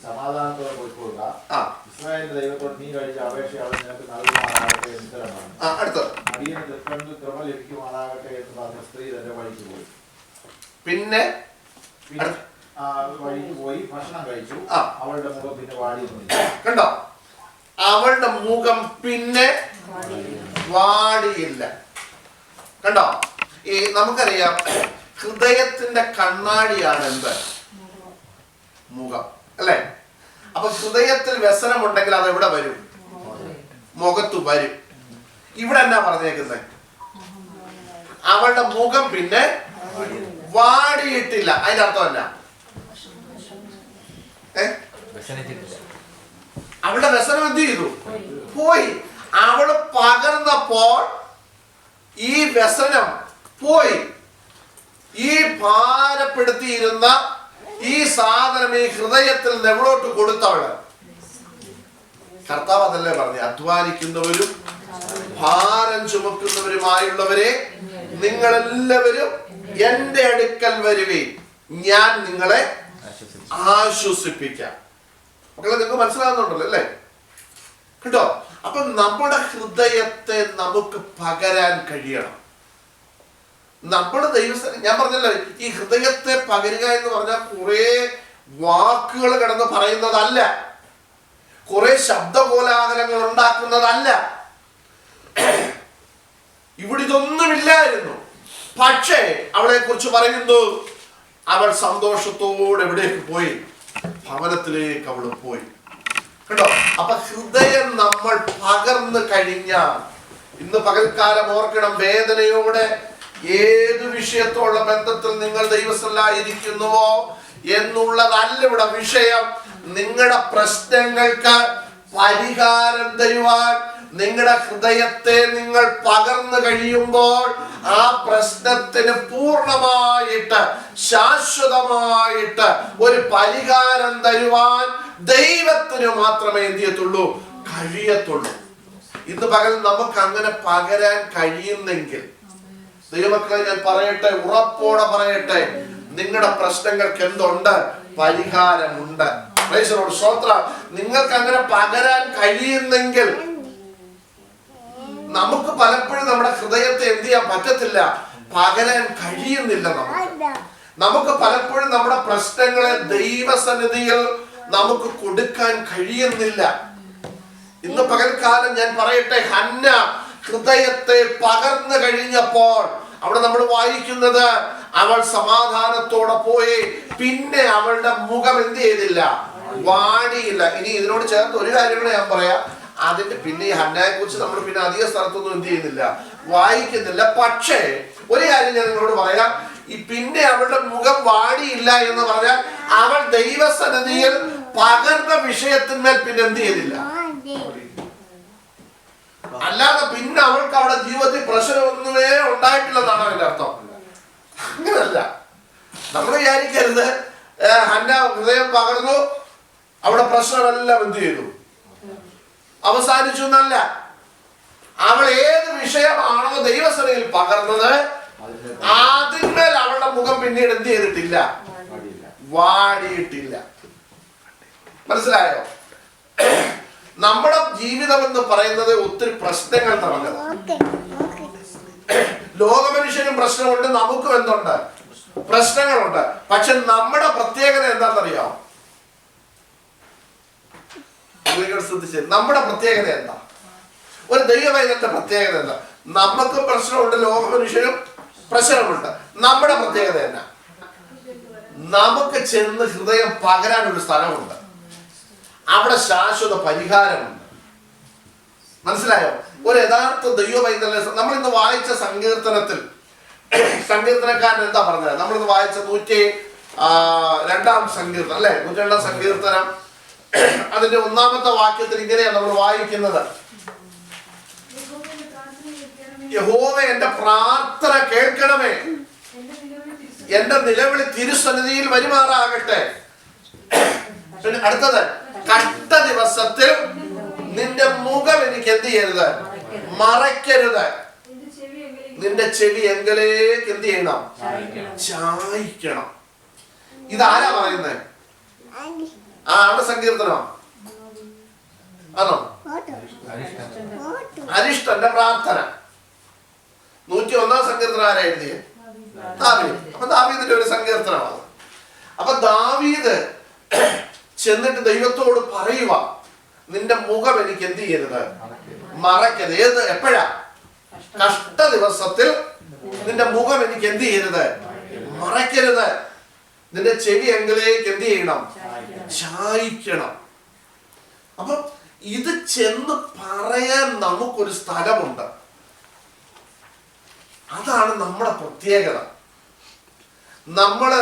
സമാധാനത്തോടെ പോയിക്കൊള്ളുക, ദൈവത്തോട് നീ കഴിച്ച അപേക്ഷ അവൻ നിനക്ക് നൽകുമാറാകട്ടെ എന്ന് ഉത്തരമാണ്. അടിയന് തൃക്കണ്ണിൽ കൃപ ലഭിക്കുമാറാകട്ടെ എന്ന് പറഞ്ഞ സ്ത്രീ തന്റെ വഴിക്ക് പോയി. പിന്നെ വഴിക്ക് പോയി ഭക്ഷണം കഴിച്ചു. അവളുടെ മുഖം പിന്നെ വാടിയൊന്നുമില്ല. കണ്ടോ, അവളുടെ മുഖം പിന്നെ വാടിയില്ല. കണ്ടോ, ഈ നമുക്കറിയാം ഹൃദയത്തിന്റെ കണ്ണാടിയാണ് എന്ത്? മുഖം, അല്ലെ? അപ്പൊ ഹൃദയത്തിൽ വ്യസനമുണ്ടെങ്കിൽ അത് എവിടെ വരും? മുഖത്ത് വരും. ഇവിടെ എന്നാ പറഞ്ഞേക്കുന്നത്? അവളുടെ മുഖം പിന്നെ വാടിയിട്ടില്ല. അതിന്റെ അർത്ഥം എന്നാ? അവളുടെ വ്യസനം എന്ത് ചെയ്തു? പോയി. അവള് പകർന്നപ്പോൾ ഈ വ്യസനം പോയി. ഈ ഭാരപ്പെടുത്തിയിരുന്ന ഈ സാധനം ഈ ഹൃദയത്തിൽ എവിടോട്ട് കൊടുത്തവള്? കർത്താവ് അതല്ലേ പറഞ്ഞു, അധ്വാനിക്കുന്നവരും ഭാരം ചുമക്കുന്നവരുമായുള്ളവരെ നിങ്ങളെല്ലാവരും എന്റെ അടുക്കൽ വരുവീൻ, ഞാൻ നിങ്ങളെ ആശ്വസിപ്പിക്കാം. മക്കളെ, നിങ്ങൾക്ക് മനസ്സിലാകുന്നുണ്ടല്ലോ അല്ലേ? കേട്ടോ, അപ്പൊ നമ്മുടെ ഹൃദയത്തെ നമുക്ക് പകരാൻ കഴിയണം. നമ്മുടെ ദൈവസ്ഥ ഞാൻ പറഞ്ഞല്ലോ, ഈ ഹൃദയത്തെ പകരുക എന്ന് പറഞ്ഞാൽ കുറെ വാക്കുകൾ കിടന്ന് പറയുന്നതല്ല, കുറെ ശബ്ദകോലാഹലങ്ങൾ ഉണ്ടാക്കുന്നതല്ല. ഇവിടെ ഇതൊന്നുമില്ലായിരുന്നു. പക്ഷേ അവളെ കുറിച്ച് പറയുന്നു, അവൾ സന്തോഷത്തോടെ എവിടേക്ക് പോയി? ഭവനത്തിലേക്ക് അവൾ പോയി. കേട്ടോ, അപ്പൊ ഹൃദയം നമ്മൾ പകർന്നു കഴിഞ്ഞാൽ, ഇന്ന് പകൽക്കാലം ഓർക്കണം, വേദനയോടെ ഏത് വിഷയത്തോടുള്ള ബന്ധത്തിൽ നിങ്ങൾ ദൈവസ്ഥലായിരിക്കുന്നുവോ എന്നുള്ളതല്ല ഇവിടെ വിഷയം. നിങ്ങളുടെ പ്രശ്നങ്ങൾക്ക് പരിഹാരം തരുവാൻ നിങ്ങളുടെ ഹൃദയത്തെ നിങ്ങൾ പകർന്നു കഴിയുമ്പോൾ ആ പ്രശ്നത്തിന് പൂർണ്ണമായിട്ട് ശാശ്വതമായിട്ട് ഒരു പരിഹാരം തരുവാൻ ദൈവത്തിന് മാത്രമേ എന്ത് ചെയ്യത്തുള്ളൂ? കഴിയത്തുള്ളൂ. ഇന്ന് പകൽ നമുക്ക് അങ്ങനെ പകരാൻ കഴിയുന്നെങ്കിൽ, ദൈവമക്കളെ ഞാൻ പറയട്ടെ, ഉറപ്പോടെ പറയട്ടെ, നിങ്ങളുടെ പ്രശ്നങ്ങൾക്ക് എന്തുണ്ട്? പരിഹാരമുണ്ട്. സ്തോത്രം. നിങ്ങൾക്ക് അങ്ങനെ പകരാൻ കഴിയുന്നെങ്കിൽ, നമുക്ക് പലപ്പോഴും നമ്മുടെ ഹൃദയത്തെ എന്ത് ചെയ്യാൻ പറ്റത്തില്ല, പകരാൻ കഴിയുന്നില്ല. നമുക്ക് പലപ്പോഴും നമ്മുടെ പ്രശ്നങ്ങളെ ദൈവസന്നിധിയിൽ നമുക്ക് കൊടുക്കാൻ കഴിയുന്നില്ല. ഇന്ന് പകൽക്കാലം ഞാൻ പറയട്ടെ, ഹന്ന ഹൃദയത്തെ പകർന്നു കഴിഞ്ഞപ്പോൾ അവിടെ നമ്മൾ വായിക്കുന്നത്, അവൾ സമാധാനത്തോടെ പോയി. പിന്നെ അവളുടെ മുഖം എന്ത് ചെയ്തില്ല? വാടിയില്ല. ഇനി ഇതിനോട് ചേർത്ത് ഒരു കാര്യം കൂടെ ഞാൻ പറയാം. അതിന്റെ പിന്നെ ഈ ഹന്നയെ കുറിച്ച് നമ്മൾ പിന്നെ അധിക സ്ഥലത്തൊന്നും എന്ത് ചെയ്യുന്നില്ല, വായിക്കുന്നില്ല. പക്ഷേ ഒരു കാര്യം ഞാൻ നിങ്ങളോട് പറയാം, ഈ പിന്നെ അവളുടെ മുഖം വാടിയില്ല എന്ന് പറഞ്ഞാൽ അവൾ ദൈവസന്നിധിയിൽ പകർന്ന വിഷയത്തിന്മേൽ പിന്നെ എന്ത് ചെയ്തില്ല. അല്ലാതെ പിന്നെ അവൾക്ക് അവിടെ ജീവിതത്തിൽ പ്രശ്നമൊന്നുമേ ഉണ്ടായിട്ടില്ലെന്നാണ് അതിന്റെ അർത്ഥം. അങ്ങനല്ല. നമ്മൾ വിചാരിക്കരുത് ഹന്ന ഹൃദയം പകർന്നു, അവിടെ പ്രശ്നമെല്ലാം എന്ത് ചെയ്തു, അവസാനിച്ചു എന്നല്ല. അവൾ ഏത് വിഷയമാണോ ദൈവസഭയിൽ പകർന്നത്, അതിന്മേൽ അവളുടെ മുഖം പിന്നീട് എന്ത് ചെയ്തിട്ടില്ല, വാടിയിട്ടില്ല. മനസ്സിലായോ? നമ്മുടെ ജീവിതം എന്ന് പറയുന്നത് ഒത്തിരി പ്രശ്നങ്ങൾ നിറഞ്ഞതാണ്. ലോകമനുഷ്യനും പ്രശ്നമുണ്ട്, നമുക്കും എന്തുണ്ട്? പ്രശ്നങ്ങളുണ്ട്. പക്ഷെ നമ്മുടെ പ്രത്യേകത എന്താണെന്നറിയാം? ശ്രദ്ധിച്ച്, നമ്മുടെ പ്രത്യേകത എന്താ? ഒരു ദൈവവൈദ്യന്റെ പ്രത്യേകത എന്താ? നമുക്കും പ്രശ്നമുണ്ട്, ലോകമനുഷ്യനും പ്രശ്നമുണ്ട്. നമ്മുടെ പ്രത്യേകത എന്നാ? നമുക്ക് ചെന്ന് ഹൃദയം പകരാൻ ഒരു സ്ഥലമുണ്ട്, അവിടെ ശാശ്വത പരിഹാരമുണ്ട്. മനസ്സിലായോ? ഒരു യഥാർത്ഥ ദൈവവൈദ്യനെ നമ്മൾ ഇന്ന് വായിച്ച സങ്കീർത്തനത്തിൽ സങ്കീർത്തനക്കാരൻ എന്താ പറഞ്ഞത്? നമ്മളിന്ന് വായിച്ച 102 സങ്കീർത്തനം അല്ലെ, 102 സങ്കീർത്തനം, അതിന്റെ 1-ാമത്തെ വാക്യത്തിൽ ഇങ്ങനെയാണ് നമ്മൾ വായിക്കുന്നത്, യഹോവേ എന്റെ പ്രാർത്ഥന കേൾക്കണമേ, എന്റെ നിലവിളി തിരുസന്നിധിയിൽ വരുമാറാകട്ടെ. അടുത്തത്, കഷ്ട ദിവസത്തിൽ നിന്റെ മുഖം എനിക്ക് എന്ത് ചെയ്യരുത്, മറയ്ക്കരുത്. നിന്റെ ചെവി എങ്കിലേക്ക് എന്ത് ചെയ്യണം, ചായ്ക്കണം. ഇതാരാ പറയുന്നത്? അവിടെ സങ്കീർത്തനോ? ആണോ? അരിഷ്ടന്റെ പ്രാർത്ഥന. 101 സങ്കീർത്തനം ആരാ എഴുതിയത്? ദാവീദ്. അപ്പൊ ദാവീദിന്റെ ഒരു സങ്കീർത്തനമാണ്. അപ്പൊ ദാവീദ് ചെന്നിട്ട് ദൈവത്തോട് പറയുക, നിന്റെ മുഖം എനിക്ക് എന്ത് ചെയ്യരുത്, മറയ്ക്കരുത്. ഏത് എപ്പോഴാ? കഷ്ട ദിവസത്തിൽ നിന്റെ മുഖം എനിക്ക് എന്ത് ചെയ്യരുത്, മറയ്ക്കരുത്. നിന്റെ ചെവി എങ്കിലേക്ക് എന്ത് ചെയ്യണം, ചായ്ക്കണം. അപ്പൊ ഇത് ചെന്ന് പറയാൻ നമുക്കൊരു സ്ഥലമുണ്ട്. അതാണ് നമ്മുടെ പ്രത്യേകത. നമ്മള്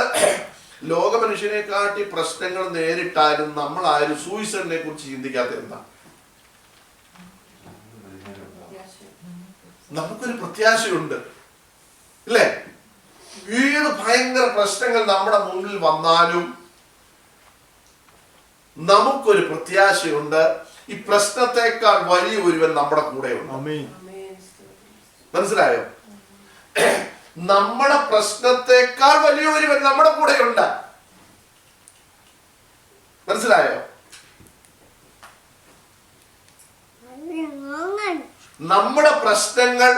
ലോക മനുഷ്യനെ കാട്ടി പ്രശ്നങ്ങൾ നേരിട്ടാലും നമ്മൾ ആരും സൂയിസൈഡിനെ കുറിച്ച് ചിന്തിക്കാത്ത എന്താ? നമുക്കൊരു പ്രത്യാശയുണ്ട്, ഇല്ലേ? ഏത് ഭയങ്കര പ്രശ്നങ്ങൾ നമ്മുടെ മുന്നിൽ വന്നാലും നമുക്കൊരു പ്രത്യാശയുണ്ട്. ഈ പ്രശ്നത്തെക്കാൾ വലിയ ഒരുവൻ നമ്മുടെ കൂടെ ഉണ്ട്. മനസ്സിലായോ? നമ്മുടെ പ്രശ്നത്തെക്കാൾ വലിയ ഒരുവൻ നമ്മുടെ കൂടെ ഉണ്ട്. മനസ്സിലായോ? നമ്മുടെ പ്രശ്നങ്ങൾ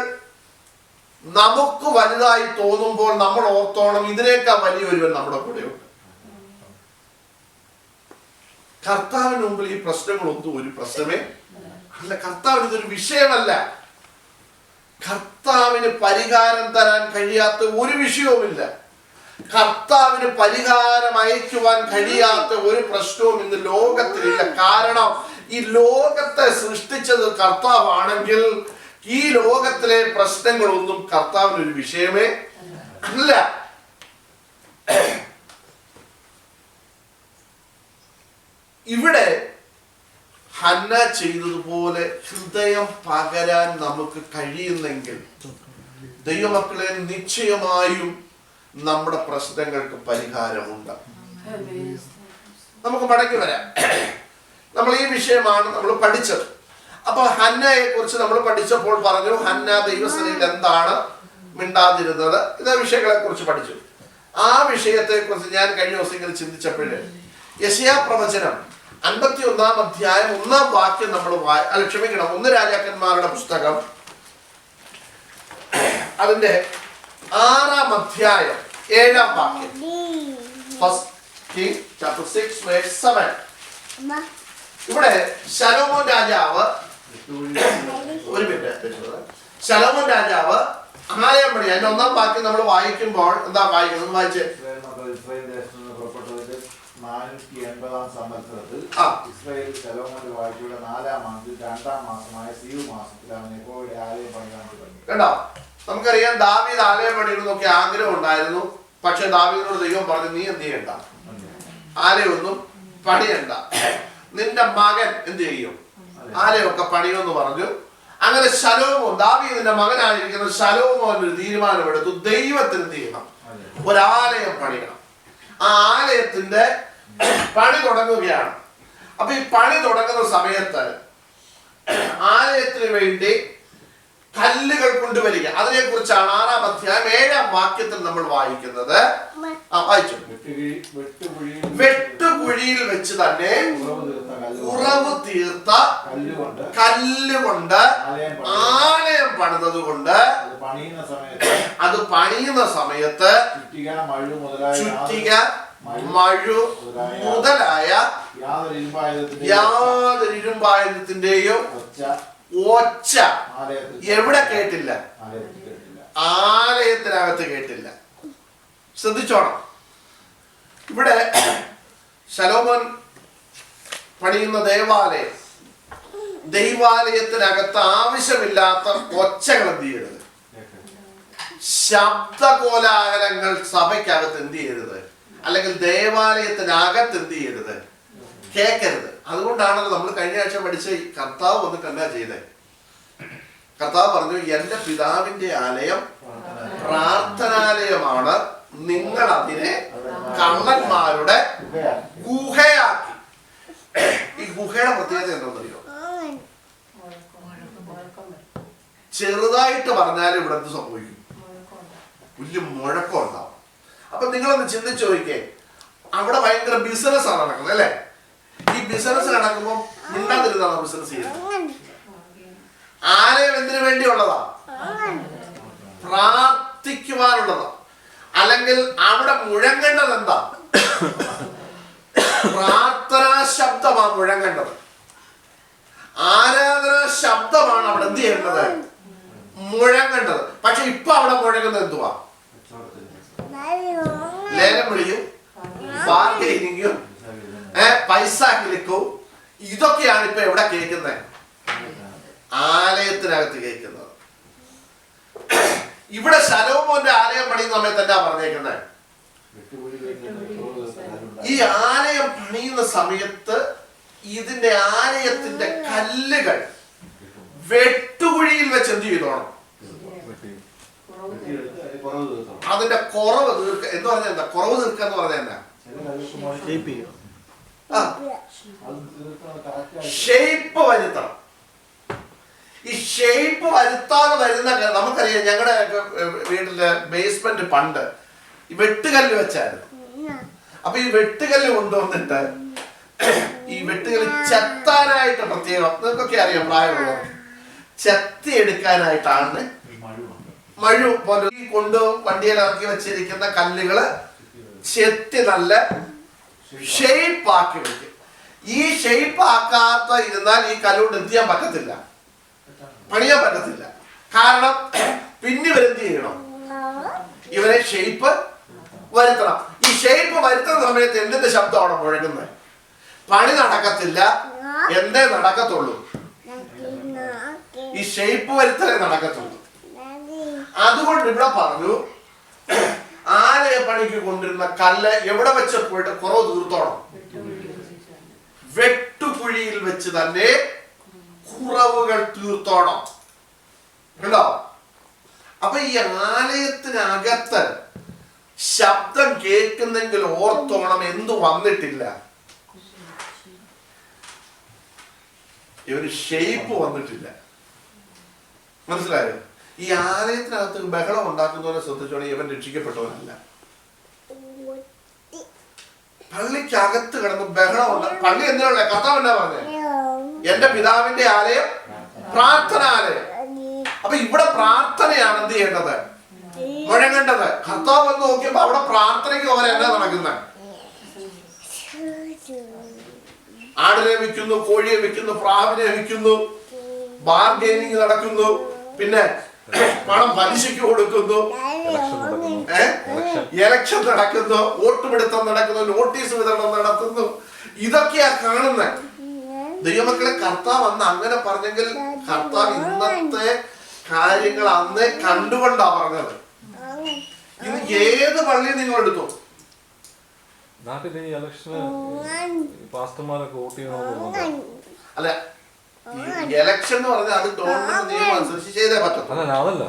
നമുക്ക് വലുതായി തോന്നുമ്പോൾ നമ്മൾ ഓർത്തോണം, ഇതിനേക്കാൾ വലിയ ഒരുവൻ നമ്മുടെ കൂടെയുണ്ട്. കർത്താവിന് മുമ്പിൽ ഈ പ്രശ്നങ്ങളൊന്നും ഒരു പ്രശ്നമേ അല്ല. കർത്താവിന് ഇതൊരു വിഷയമല്ല. കർത്താവിന് പരിഹാരം തരാൻ കഴിയാത്ത ഒരു വിഷയവുമില്ല. കർത്താവിന് പരിഹാരം അയക്കുവാൻ കഴിയാത്ത ഒരു പ്രശ്നവും ഇന്ന് ലോകത്തിലില്ല. കാരണം ഈ ലോകത്തെ സൃഷ്ടിച്ചത് കർത്താവാണെങ്കിൽ ഈ ലോകത്തിലെ പ്രശ്നങ്ങളൊന്നും കർത്താവിന് ഒരു വിഷയമേ അല്ല. ഇവിടെ ഹന്ന ചെയ്തതുപോലെ ഹൃദയം പകരാൻ നമുക്ക് കഴിയുന്നെങ്കിൽ ദൈവമക്കളെ, നിശ്ചയമായും നമ്മുടെ പ്രശ്നങ്ങൾക്ക് പരിഹാരമുണ്ട്. നമുക്ക് മടങ്ങി വരാം. നമ്മൾ ഈ വിഷയമാണ് നമ്മൾ പഠിച്ചത്. അപ്പൊ ഹന്നയെ കുറിച്ച് നമ്മൾ പഠിച്ചപ്പോൾ പറഞ്ഞു, ഹന്ന ദൈവസന്നിധിയിൽ എന്താണ് മിണ്ടാതിരുന്നത്, ഇതേ വിഷയങ്ങളെ കുറിച്ച് പഠിച്ചു. ആ വിഷയത്തെ കുറിച്ച് ഞാൻ കഴിഞ്ഞ ദിവസം ഇങ്ങനെ ചിന്തിച്ചപ്പോഴേ യെശയ്യാ പ്രവചനം 51-ാം അധ്യായം 1-ാം വാക്യം നമ്മൾ ക്ഷമിക്കണം, 1 രാജാക്കന്മാരുടെ പുസ്തകം അതിന്റെ 6-ാം അധ്യായം 7-ാം വാക്യം. First king chapter 6 verse 7. ഇവിടെ ശലോമോൻ രാജാവ് ശലോമോൻ രാജാവ് ആലയം പണി. അതിന്റെ 1-ാം വാക്യം നമ്മൾ വായിക്കുമ്പോൾ എന്താ വായിക്കുന്നത്? വായിച്ചേ. 480-ാം സംവത്സരത്തിൽ ഇസ്രായേൽ ശലോമോന്റെ വാഴ്ചയുടെ 4-ാം മാസത്തിൽ 2-ാം മാസമായ സീവ് മാസത്തിൽ അവൻ യഹോവയുടെ ആലയം പണിയാൻ തുടങ്ങി. കേട്ടോ, നമുക്കറിയാം ദാവീദ് ആലയം പണിയണമെന്നൊക്കെ ആഗ്രഹം ഉണ്ടായിരുന്നു. പക്ഷെ ദാവീദിനോട് ദൈവം പറഞ്ഞു, നീ എന്ത് ചെയ്യണ്ട, ആലയമൊന്നും പണിയണ്ട, നിന്റെ മകൻ എന്ത് ചെയ്യും, ആലയമൊക്കെ പണിയുമെന്ന് പറഞ്ഞു. അങ്ങനെ ശലോമോൻ, ദാവീദിന്റെ മകനായിരിക്കുന്ന ശലോമോൻ ഒരു തീരുമാനമെടുത്തു, ദൈവത്തിന് എന്ത് ചെയ്യണം, ഒരാലയം പണിയണം. ആ ആലയത്തിന്റെ പണി തുടങ്ങുകയാണ്. അപ്പൊ ഈ പണി തുടങ്ങുന്ന സമയത്ത് ആലയത്തിന് വേണ്ടി കല്ലുകൾ കൊണ്ടുവരിക, അതിനെ കുറിച്ചാണ് 6-ാം അധ്യായം 7-ാം വാക്യത്തിൽ നമ്മൾ വായിക്കുന്നത്. വായിച്ചു. വെട്ടുകുഴിയിൽ വെച്ച് തന്നെ ഉറവ് തീർത്ത കല്ലുകൊണ്ട് ആലയം പണിതത് കൊണ്ട് അത് പണിയുന്ന സമയത്ത് ചുറ്റിക, മഴു മുതലായ യാതൊരു ഇരുമ്പായുധത്തിന്റെയും ഒച്ച എവിടെ കേട്ടില്ല, ആലയത്തിനകത്ത് കേട്ടില്ല. ശ്രദ്ധിച്ചോണം. ഇവിടെ ശലോമോൻ പണിയുന്ന ദൈവാലയത്തിനകത്ത് ആവശ്യമില്ലാത്ത ഒച്ചകൾ എന്ത് ചെയ്യരുത്, ശബ്ദകോലാഹലങ്ങൾ സഭയ്ക്കകത്ത് എന്ത് ചെയ്യരുത്, അല്ലെങ്കിൽ ദേവാലയത്തിനകത്ത് എന്ത് ചെയ്യരുത്, കേൾക്കരുത്. അതുകൊണ്ടാണല്ലോ നമ്മൾ കഴിഞ്ഞ ആഴ്ച പഠിച്ച കർത്താവ് വന്നിട്ട് എന്താ ചെയ്തേ? കർത്താവ് പറഞ്ഞു, എന്റെ പിതാവിന്റെ ആലയം പ്രാർത്ഥനാലയമാണ്, നിങ്ങൾ അതിനെ കള്ളന്മാരുടെ ഗുഹയാക്കി. ഈ ഗുഹയുടെ പ്രത്യേകത എന്താണെന്നറിയോ? ചെറുതായിട്ട് പറഞ്ഞാലും ഇവിടെ എന്ത് സംഭവിക്കും, വലിയ മുഴക്കം ഉണ്ടാവും. അപ്പൊ നിങ്ങളൊന്ന് ചിന്തിച്ചു നോക്കിക്കേ, അവിടെ ഭയങ്കര ബിസിനസ് ആണ് നടക്കുന്നത്, അല്ലെ? ഈ ബിസിനസ് നടക്കുമ്പോൾ മിണ്ടാതിരുന്നാണ് ബിസിനസ് ചെയ്യുന്നത്. ആലയം എന്തിനു വേണ്ടിയുള്ളതാ? പ്രാർത്ഥിക്കുവാനുള്ളതാ. അല്ലെങ്കിൽ അവിടെ മുഴങ്ങേണ്ടത് എന്താ? പ്രാർത്ഥനാ ശബ്ദമാണ് മുഴങ്ങേണ്ടത്. ആരാധനാ ശബ്ദമാണ് അവിടെ എന്ത് ചെയ്യേണ്ടത്? മുഴങ്ങേണ്ടത്. പക്ഷെ ഇപ്പൊ അവിടെ മുഴങ്ങുന്നത് എന്തുവാ? ലേലം വിളിയും ബാർഗെയിനിങ്ങും പൈസ കിലുക്കും. ഇതൊക്കെയാണ് ഇപ്പൊ എവിടെ കേൾക്കുന്നത്? ആലയത്തിനകത്ത് കേൾക്കുന്നത്. ഇവിടെ ശലോമോന്റെ ആലയം പണിയുന്ന സമയത്ത് എന്താ പറഞ്ഞേക്കുന്നത്? ഈ ആലയം പണിയുന്ന സമയത്ത് ഇതിന്റെ ആലയത്തിന്റെ കല്ലുകൾ വെട്ടുകുഴിയിൽ വെച്ച് എന്ത് ചെയ്തോണം? അതിന്റെ കുറവ് തീർക്ക എന്ന് പറഞ്ഞാൽ എന്താ? കുറവ് തീർക്കുക എന്ന് പറഞ്ഞാൽ എന്താ? ഷേപ്പ് വരുത്തണം. ഈ ഷേപ്പ് വരുത്താതെ വരുന്ന, നമുക്കറിയാം ഞങ്ങളുടെ വീട്ടിലെ ബേസ്മെന്റ് പണ്ട് ഈ വെട്ടുകല്ല് വെച്ചായിരുന്നു. അപ്പൊ ഈ വെട്ടുകല്ല് കൊണ്ടുവന്നിട്ട് ഈ വെട്ടുകല്ല് ചെത്താനായിട്ട് പ്രത്യേകം, നിങ്ങൾക്കൊക്കെ അറിയാം പ്രായമുള്ളത്, ചെത്തി എടുക്കാനായിട്ടാണ് മഴു പോലെ ഈ കൊണ്ട് വണ്ടിയിൽ ഇറക്കി വെച്ചിരിക്കുന്ന കല്ലുകള് ചെത്തി നല്ല ഷേപ്പ് ആക്കി വെക്കും. ഈ ഷേപ്പ് ആക്കാത്ത ഇരുന്നാൽ ഈ കല്ലുകൊണ്ട് എന്ത് ചെയ്യാൻ പറ്റത്തില്ല, പണിയാൻ പറ്റത്തില്ല. കാരണം പിന്നെ ഇവരെന്ത് ചെയ്യണം? ഇവരെ ഷേപ്പ് വരുത്തണം. ഈ ഷേപ്പ് വരുത്തുന്ന സമയത്ത് എന്തിന്റെ ശബ്ദമാണ് മുഴങ്ങുന്നത്? പണി നടക്കത്തില്ല. എന്തേ നടക്കത്തുള്ളൂ? ഈ ഷേപ്പ് വരുത്തലേ നടക്കത്തുള്ളൂ. അതുകൊണ്ട് ഇവിടെ പറഞ്ഞു, ആലയ പണിക്ക് കൊണ്ടിരുന്ന കല്ല് എവിടെ വെച്ച് പോയിട്ട് കുറവ് തീർത്തോണം? വെട്ടുകുഴിയിൽ വെച്ച് തന്നെ കുറവുകൾ തീർത്തോണം. കണ്ടോ? അപ്പൊ ഈ ആലയത്തിനകത്ത് ശബ്ദം കേൾക്കുന്നെങ്കിൽ ഓർത്തോണം എന്തു വന്നിട്ടില്ല? ഇവര് ഷേപ്പ് വന്നിട്ടില്ല. മനസ്സിലായോ? ഈ ആലയത്തിനകത്ത് ബഹളം ഉണ്ടാക്കുന്നവരെ ശ്രദ്ധിച്ചോളെ, ഇവൻ രക്ഷിക്കപ്പെട്ടവനല്ല. പള്ളിക്കകത്ത് കിടന്ന് ബഹളം ഉണ്ട്. പള്ളി എന്തിനുള്ള? കർത്താവ് എന്നാ പറഞ്ഞേ? എന്റെ പിതാവിന്റെ ആലയം പ്രാർത്ഥനാലയം. അപ്പൊ ഇവിടെ പ്രാർത്ഥനയാണ് എന്ത് ചെയ്യേണ്ടത്? മുഴങ്ങേണ്ടത്. കർത്താവ് വന്ന് നോക്കിയപ്പോ അവിടെ പ്രാർത്ഥനയ്ക്ക് അവരെ എന്നാ നടക്കുന്നത്? ആടിനെ വിൽക്കുന്നു, കോഴിയെ വിൽക്കുന്നു, പ്രാവിനെ വിൽക്കുന്നു, ബാർഗെയിനിങ് നടക്കുന്നു, പിന്നെ പണം പലിശയ്ക്ക് കൊടുക്കുന്നു, ഇലക്ഷൻ നടക്കുന്നു, വോട്ടുപിടുത്തം നടക്കുന്നു, നോട്ടീസ് വിതരണം നടത്തുന്നു. ഇതൊക്കെയാ കാണുന്നത്. ദൈവമക്കളെ, കർത്താവ് അന്ന് അങ്ങനെ പറഞ്ഞെങ്കിൽ കർത്താവ് ഇന്നത്തെ കാര്യങ്ങൾ അന്നേ കണ്ടുകൊണ്ടാ പറഞ്ഞത്. ഇന്ന് ഏത് പള്ളി നിങ്ങൾ എടുത്തു, അല്ല ഇലക്ഷൻ എന്ന് പറഞ്ഞാൽ അത് ഗവൺമെന്റ് നിയമം അനുസരിച്ച് ചെയ്തേ പറ്റും. അതല്ല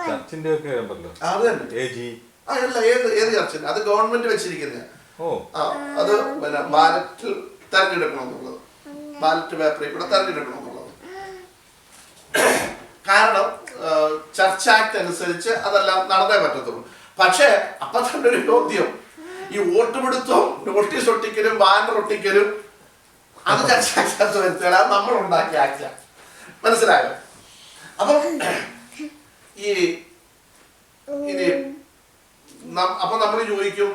ചർച്ചിന്റെ ഒക്കെ ഉണ്ടല്ലോ. അതല്ല, ഏത് ചർച്ചിന്റെ? അത് ഗവൺമെന്റ് വെച്ചിരിക്കുന്ന. അത് പിന്നെ ബാലറ്റ് തെരഞ്ഞെടുക്കണമെന്നുള്ളത്, ബാലറ്റ് പേപ്പറിൽ കൂടെ തെരഞ്ഞെടുക്കണമെന്നുള്ളത്. കാരണം ചർച്ച് ആക്ട് അനുസരിച്ച് അതെല്ലാം നടന്നേ പറ്റത്തുള്ളൂ. പക്ഷേ അപ്പൊ തന്നെ ഒരു ചോദ്യം, ഈ വോട്ടുപിടുത്തവും നോട്ടീസ് ഒട്ടിക്കലും ബാനർ ഒട്ടിക്കലും അത് ചർച്ച വരുത്തുക, അത് നമ്മൾ ഉണ്ടാക്കിയ ആക്ട്. മനസ്സിലായോ? അപ്പം ഇനി അപ്പൊ നമ്മൾ ചോദിക്കും,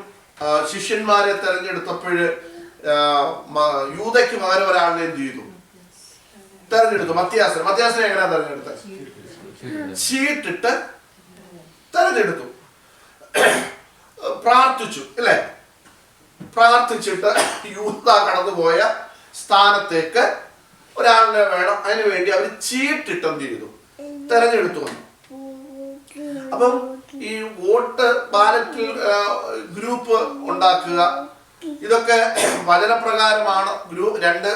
ശിഷ്യന്മാരെ തെരഞ്ഞെടുത്തപ്പോഴ് യൂദയ്ക്ക് പകരം ഒരാളിനെ എന്ത് ചെയ്തു? തെരഞ്ഞെടുത്തു. മത്യാസിനെ എങ്ങനെയാ തെരഞ്ഞെടുത്തത്? ചീട്ടിട്ട് തെരഞ്ഞെടുത്തു. പ്രാർത്ഥിച്ചു അല്ലേ? പ്രാർത്ഥിച്ചിട്ട് യൂദ കടന്നുപോയ സ്ഥാനത്തേക്ക് ഒരാളിനെ വേണം, അതിനു വേണ്ടി അവർ ചീട്ടിട്ട് എന്ത് ചെയ്തു? തെരഞ്ഞെടുത്തു വന്നു. അപ്പം ഈ വോട്ട് ബാലറ്റിൽ ഗ്രൂപ്പ് ഉണ്ടാക്കുക, ഇതൊക്കെ വചനപ്രകാരമാണ്.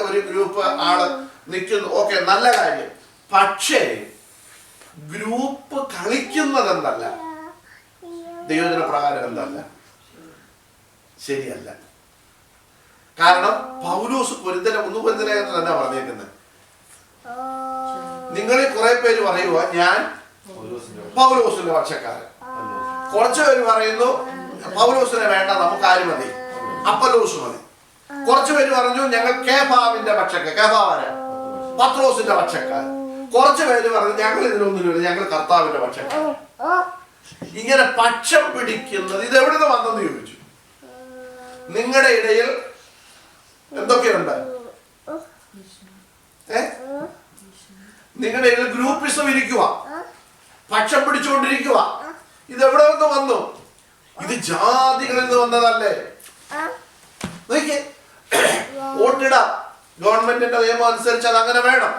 ഒരു ഗ്രൂപ്പ് ആള് നിൽക്കുന്നു, ഓക്കെ, നല്ല കാര്യം. പക്ഷേ ഗ്രൂപ്പ് കളിക്കുന്നത് എന്തല്ല, ദൈവജന പ്രകാരം എന്തല്ല, ശരിയല്ല. കാരണം പൗലോസ് പൊരുത്തനെ തന്നെ പറഞ്ഞേക്കുന്നത്. നിങ്ങളിൽ കുറെ പേര് പറയുക ഞാൻ പൗലോസിന്റെ പക്ഷക്കാരൻ, കുറച്ചു പേര് പറയുന്നു പൗലോസിനെ വേണ്ട, നമുക്ക് ആര് മതി? അപ്പലോസ് മതി. കുറച്ചു പേര് പറഞ്ഞു ഞങ്ങൾ കേഫാവിന്റെ പക്ഷക്കാർ. കേഫാവാരാ? പത്രോസിന്റെ പക്ഷക്കാർ. കുറച്ചു പേര് പറഞ്ഞു ഞങ്ങൾ ഇതിനൊന്നുമില്ല, ഞങ്ങൾ കർത്താവിന്റെ പക്ഷക്കാർ. ഇങ്ങനെ പക്ഷം പിടിക്കുന്നത് ഇത് എവിടെ നിന്ന് വന്നെന്ന് ചോദിച്ചു. നിങ്ങളുടെ ഇടയിൽ എന്തൊക്കെയുണ്ട്? നിങ്ങളുടെ ഇടയിൽ ഗ്രൂപ്പിസം ഇരിക്കുക, പക്ഷം പിടിച്ചുകൊണ്ടിരിക്കുക. ഇത് എവിടെ നിന്ന് വന്നു? ഇത് ജാതികളിൽ നിന്ന് വന്നതല്ലേ? വോട്ടിടാം, ഗവൺമെന്റിന്റെ നിയമം അനുസരിച്ച് അത് അങ്ങനെ വേണം.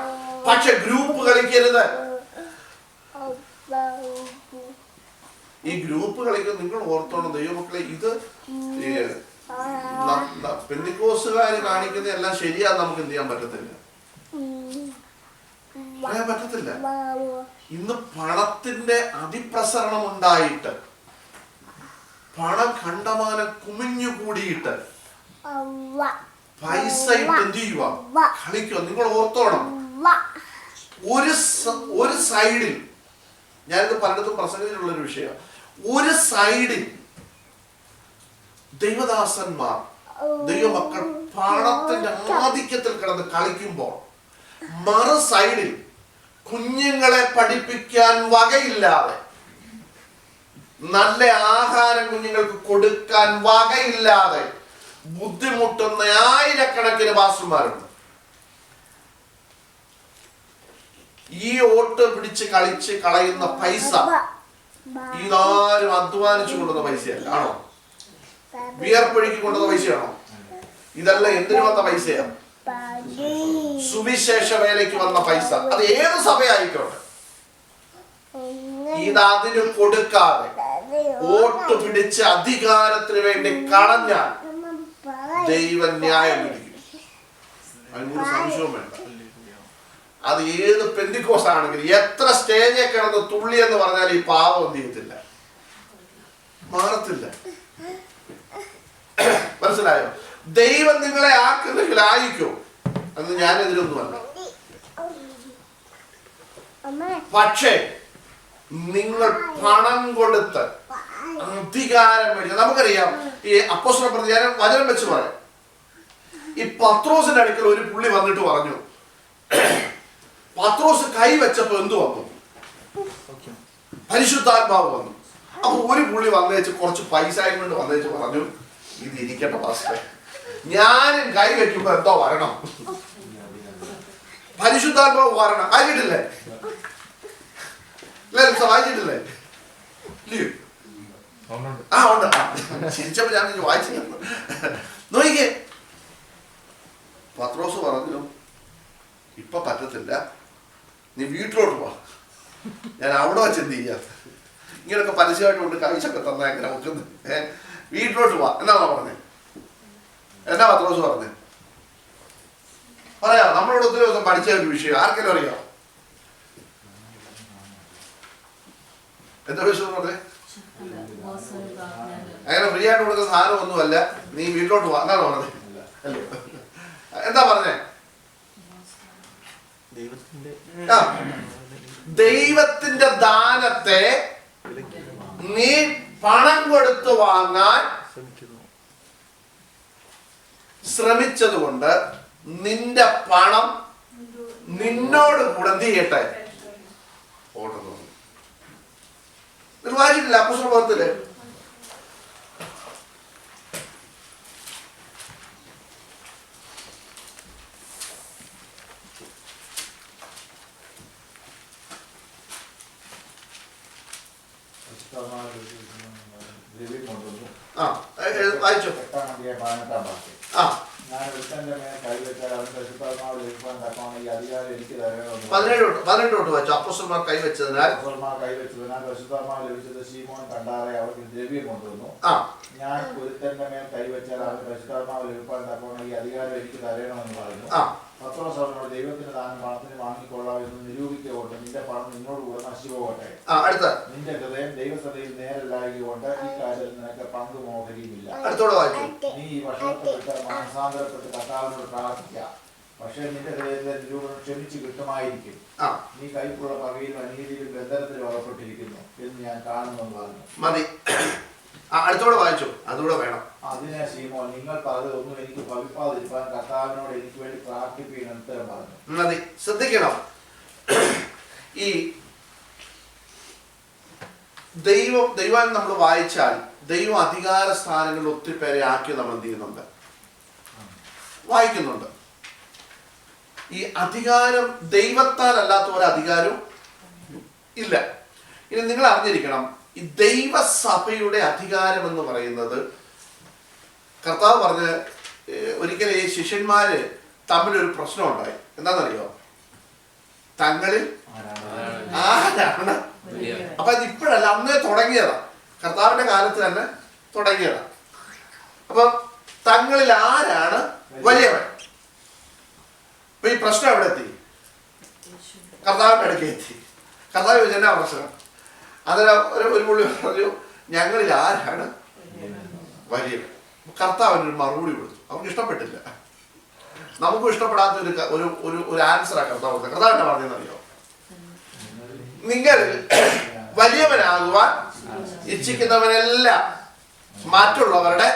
പക്ഷെ ഗ്രൂപ്പ് കളിക്കരുത്. ഈ ഗ്രൂപ്പ് കളിക്കുന്നത് നിങ്ങൾ ഓർത്തോണം ദൈവമക്കളെ. ഇത് പെന്തിക്കോസുകാര് കാണിക്കുന്ന എല്ലാം ശരിയാന്ന് നമുക്ക് എന്ത് ചെയ്യാൻ പറ്റത്തില്ല, പറയാൻ പറ്റത്തില്ല. ഇന്ന് പണത്തിന്റെ അതിപ്രസരണം ഉണ്ടായിട്ട്, പണം കണ്ടമാനം കുമിഞ്ഞു കൂടിയിട്ട് പൈസ ഇട്ട് എന്ത് ചെയ്യുക, കളിക്കുക. നിങ്ങൾ ഓർത്തോണം, ഒരു സൈഡിൽ, ഞാനിത് പലയിടത്തും പ്രസംഗത്തിലുള്ളൊരു വിഷയമാണ്, ഒരു സൈഡിൽ ദൈവദാസന്മാർ, ദൈവമക്കൾ പണത്തിന്റെ ആധിക്യത്തിൽ കിടന്ന് കളിക്കുമ്പോൾ, മറു സൈഡിൽ കുഞ്ഞുങ്ങളെ പഠിപ്പിക്കാൻ വകയില്ലാതെ, നല്ല ആഹാരം കുഞ്ഞുങ്ങൾക്ക് കൊടുക്കാൻ വകയില്ലാതെ ബുദ്ധിമുട്ടുന്ന ആയിരക്കണക്കിന് പാസ്റ്റർമാരുണ്ട്. ഈ ഓട്ട് പിടിച്ച് കളിച്ച് കളയുന്ന പൈസ ഇതാരും അധ്വാനിച്ചു കൊണ്ടുവന്ന പൈസയല്ല, ആണോ? വിയർപ്പൊഴുക്കി കൊണ്ടുവന്ന പൈസയാണോ? ഇതെല്ലാം എന്തിനു വന്ന പൈസയാണ്? സുവിശേഷ വേലയ്ക്ക് വന്ന പൈസ. അത് ഏത് സഭയായിക്കോട്ടെ, ഇതതിന് കൊടുക്കാതെ വോട്ട് പിടിച്ച് അധികാരത്തിന് വേണ്ടി കളഞ്ഞാൽ ദൈവം ന്യായം വിധിക്കും. അതിനൊരു സംശയവും വേണ്ട. അത് ഏത് പെന്തിക്കോസ് ആണെങ്കിലും എത്ര സ്റ്റേജിൽ കിടന്ന് തുള്ളി എന്ന് പറഞ്ഞാൽ ഈ പാപം എന്ത് ചെയ്യത്തില്ല, മാറത്തില്ല. മനസ്സിലായോ? ദൈവം നിങ്ങളെ ആക്കുന്നെങ്കിൽ ആയിക്കോ, അത് ഞാനെതിരൊന്നുമല്ല. പക്ഷേ നിങ്ങൾ പണം കൊടുത്ത് അധികാരം മേടിക്കുക. നമുക്കറിയാം, ഈ അപ്പോസ്തല പ്രവൃത്തി, ഞാൻ വചനം വെച്ച് പറയാം. ഈ പത്രോസിന്റെ അടുക്കൽ ഒരു പുള്ളി വന്നിട്ട് പറഞ്ഞു, പത്രോസ് കൈ വെച്ചപ്പോ എന്തു വന്നു? പരിശുദ്ധാത്മാവ് വന്നു. അപ്പൊ ഒരു പുള്ളി വന്നേച്ച് കുറച്ച് പൈസയും കൊണ്ട് വന്നേച്ച് പറഞ്ഞു, ഇത് ഇരിക്കട്ടെ പാസ്റ്ററെ, ഞാനും കൈ വെക്കുമ്പോ എന്തോ വരണം, പരിശുദ്ധാത്മാവ് വരണം. വായിച്ചിട്ടില്ലേ? വായിച്ചിട്ടില്ലേ? ആ ഉണ്ട്. ചിരിച്ചപ്പോ ഞാൻ വായിച്ചു. നോക്കിക്കേ, പത്രോസ് പറഞ്ഞു, ഇപ്പൊ പറ്റത്തില്ല, നീ വീട്ടിലോട്ട് പോ, ഞാൻ അവിടെ വെച്ച് എന്ത് ചെയ്യാ, ഇങ്ങനൊക്കെ പരസ്യമായിട്ട് കൊണ്ട് കഴിച്ചൊക്കെ തന്നാ എങ്ങനെ വെക്കുന്നത്, വീട്ടിലോട്ട് പോവാ എന്നാണോ പറഞ്ഞത്? എന്നാ പത്രോസ് പറഞ്ഞത്? പറയാം. നമ്മളോട് ഒത്തിരി ദിവസം പഠിച്ച ഒരു വിഷയം ആർക്കെങ്കിലും അറിയാം? എന്താ വിഷയം പറഞ്ഞേ? അങ്ങനെ ഫ്രീ ആയിട്ട് കൊടുക്കുന്ന സാധനം ഒന്നുമല്ല, നീ വീട്ടിലോട്ട് പോവാ എന്നാണോ പറഞ്ഞത്? എന്താ പറഞ്ഞേ? ദൈവത്തിന്റെ ദാനത്തെ നീ പണം കൊടുത്തു വാങ്ങാൻ ശ്രമിച്ചത് കൊണ്ട് നിന്റെ പണം നിന്നോട് കൂടെ എന്ത് ചെയ്യട്ടെ? ഓടുന്നു. വായിച്ചിട്ടില്ല അപ്പോസ്തല പ്രവൃത്തിയില്? വായിച്ചോ. ഞാൻ ഒരുത്തന്റെ മേൽ കൈവച്ചാൽ അവൻ പരിശുദ്ധാത്മാവ് ലഭിക്കാൻ തക്കവണ്ണം ഈ അധികാരം എനിക്ക് തരണമെന്ന്. 18 വായിച്ചു. അപ്പോസ്തലന്മാർ കൈവച്ചതിനാൽ പരിശുദ്ധാത്മാവ് ലഭിച്ചത് ശീമോൻ കണ്ടാറെ അവർക്ക് ദ്രവ്യം കൊണ്ടുവന്നു. ഞാൻ ഒരുത്തന്റെ മേൽ കൈവച്ചാൽ അവൻ പരിശുദ്ധാത്മാവ് ലഭിക്കാൻ തക്കവണ്ണം ഈ അധികാരം എനിക്ക് തരണമെന്ന് പറഞ്ഞു. പത്രോസ് അവനോട്, ദൈവത്തിന്റെ ദാനം പണത്തിന് വാങ്ങിക്കൊള്ളാം എന്ന് നിരൂപിച്ചുകൊണ്ട് നിന്റെ പണം നിന്നോട് കൂടെ നശിച്ചുപോകട്ടെ. നിന്റെ ഹൃദയം ദൈവസഭയിൽ നേരല്ലായതുകൊണ്ട് ഈ കാര്യത്തിൽ നിനക്ക് പങ്ക് മോഹരിയുമില്ല. നീ ഈ ഭക്ഷണത്തെ വിട്ട് മനസാന്തരപ്പെട്ട് കർത്താവിനോട് പ്രാർത്ഥിക്കാം. പക്ഷെ നിന്റെ ഹൃദയത്തിലെ നിരൂപണം ക്ഷമിച്ചു കിട്ടുമായിരിക്കും. നീ കൈപ്പുള്ള പകയിലും അനീതിയിലും ബന്ധനത്തിലും അകപ്പെട്ടിരിക്കുന്നു എന്ന് ഞാൻ കാണുമെന്ന് പറഞ്ഞു. മതി. അടുത്തോടെ വായിച്ചു, അതുകൂടെ വേണം. അതിനെ ശീമോൻ, നിങ്ങൾ പറഞ്ഞതൊന്നും എനിക്ക് ഭവിപ്പാതിരിക്കാൻ കർത്താവിനോട് എനിക്ക് വേണ്ടി പ്രാർത്ഥിപ്പീൻ ഉത്തരം പറഞ്ഞു. മതി. ശ്രദ്ധിക്കണം, ഈ ദൈവം നമ്മൾ വായിച്ചാൽ ദൈവം അധികാര സ്ഥാനങ്ങളിൽ ഒത്തിരി പേരെ ആക്കി നമ്മൾ എന്ത് ചെയ്യുന്നുണ്ട്, വായിക്കുന്നുണ്ട്. ഈ അധികാരം ദൈവത്താൽ അല്ലാത്ത ഒരു അധികാരവും ഇല്ല. ഇനി നിങ്ങൾ അറിഞ്ഞിരിക്കണം, ഈ ദൈവസഭയുടെ അധികാരം എന്ന് പറയുന്നത്, കർത്താവ് പറഞ്ഞ് ഒരിക്കലും ഈ ശിഷ്യന്മാര് തമ്മിലൊരു പ്രശ്നം ഉണ്ടായി. എന്താണെന്നറിയോ? തങ്ങളിൽ ആരാണ്. അപ്പൊ ഇത് ഇപ്പോഴല്ല, അന്നേ തുടങ്ങിയതാ, കർത്താവിന്റെ കാലത്ത് തന്നെ തുടങ്ങിയതാ. അപ്പൊ തങ്ങളിൽ ആരാണ് വലിയവൻ? അപ്പൊ ഈ പ്രശ്നം എവിടെ എത്തി? കർത്താവിന്റെ അടുക്കൽ എത്തി. കർത്താവ് ചോദിച്ചു, എന്നാ പ്രശ്നം? അതിന് ഒരു പുള്ളി പറഞ്ഞു, ഞങ്ങളിൽ ആരാണ് വലിയവൻ? കർത്താവിന് ഒരു മറുപടി കൊടുത്തു. അവർക്ക് ഇഷ്ടപ്പെട്ടില്ല. നമുക്കും ഇഷ്ടപ്പെടാത്ത ഒരു ആൻസറാണ് കർത്താവ്. കർത്താവ് എന്നാ പറഞ്ഞെന്നറിയോ? നിങ്ങളിൽ വലിയവനാകുവാൻ ഇച്ഛിക്കുന്നവനെല്ലാം മറ്റുള്ളവരുടെ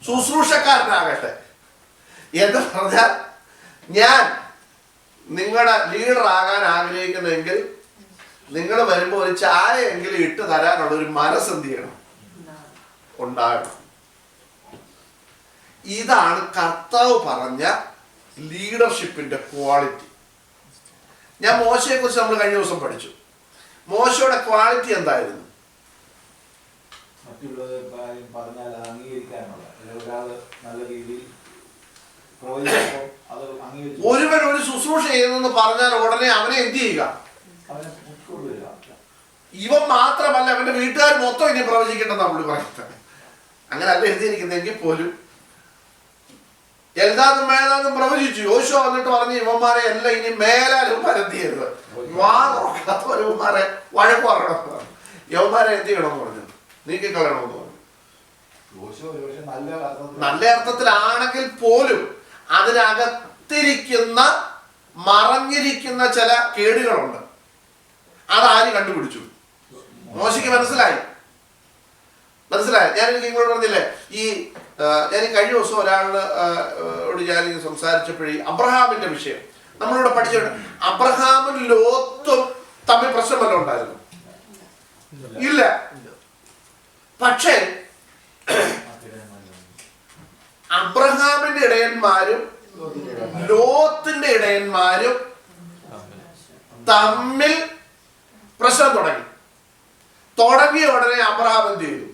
ശുശ്രൂഷക്കാരനാകട്ടെ. എന്ന് പറഞ്ഞാൽ, ഞാൻ നിങ്ങളുടെ ലീഡർ ആകാൻ ആഗ്രഹിക്കുന്നെങ്കിൽ നിങ്ങൾ വരുമ്പോൾ ഒരു ചായയെങ്കിലും ഇട്ട് തരാനുള്ള ഒരു മനസ്സെന്ത് ചെയ്യണം, ഉണ്ടാകണം. ഇതാണ് കർത്താവ് പറഞ്ഞ ലീഡർഷിപ്പിന്റെ ക്വാളിറ്റി. ഞാൻ മോശയെ കുറിച്ച് നമ്മൾ കഴിഞ്ഞ ദിവസം പഠിച്ചു. മോശയുടെ ക്വാളിറ്റി എന്തായിരുന്നു? ഒരുവൻ ഒരു ശുശ്രൂഷ ചെയ്യുന്നെന്ന് പറഞ്ഞാൽ ഉടനെ അവനെ എന്ത് ചെയ്യുക? ഇവൻ മാത്രമല്ല, അവന്റെ വീട്ടുകാർ മൊത്തം ഇനി പ്രവചിക്കേണ്ടെന്നാണ് പുള്ളി പറയുന്നത്. അങ്ങനെ അല്ല എഴുതിയിരിക്കുന്നെങ്കിൽ പോലും എൽദാദും മേദാദും പ്രവചിച്ചു. യോശുവ വന്നിട്ട് പറഞ്ഞു, ഇവന്മാരെ എല്ലാം ഇനി മേലാലും പരത്തിയരുത്, ഇവന്മാരെ വഴക്ക് പറയണം, യവന്മാരെ എന്ത് ചെയ്യണമെന്ന് പറഞ്ഞു, നീക്കിക്കളയണമെന്ന് പറഞ്ഞു. നല്ല അർത്ഥത്തിലാണെങ്കിൽ പോലും അതിനകത്തിരിക്കുന്ന മറഞ്ഞിരിക്കുന്ന ചില കേടുകളുണ്ട്. അതാര് കണ്ടുപിടിച്ചു? മോശയ്ക്ക് മനസ്സിലായി. ഞാൻ എനിക്ക് നിങ്ങളോട് പറഞ്ഞില്ലേ, ഞാൻ കഴിഞ്ഞ ദിവസം ഒരാളോട് ഞാൻ സംസാരിച്ചപ്പോഴേ അബ്രഹാമിന്റെ വിഷയം നമ്മളിവിടെ പഠിച്ചിട്ടുണ്ട്. അബ്രഹാമും ലോത്തും തമ്മിൽ പ്രശ്നം വല്ലതും ഉണ്ടായിരുന്നു? ഇല്ല. പക്ഷേ അബ്രഹാമിന്റെ ഇടയന്മാരും ലോത്തിന്റെ ഇടയന്മാരും തമ്മിൽ പ്രശ്നം തുടങ്ങിയ ഉടനെ അബ്രഹാം എന്ത് ചെയ്തു?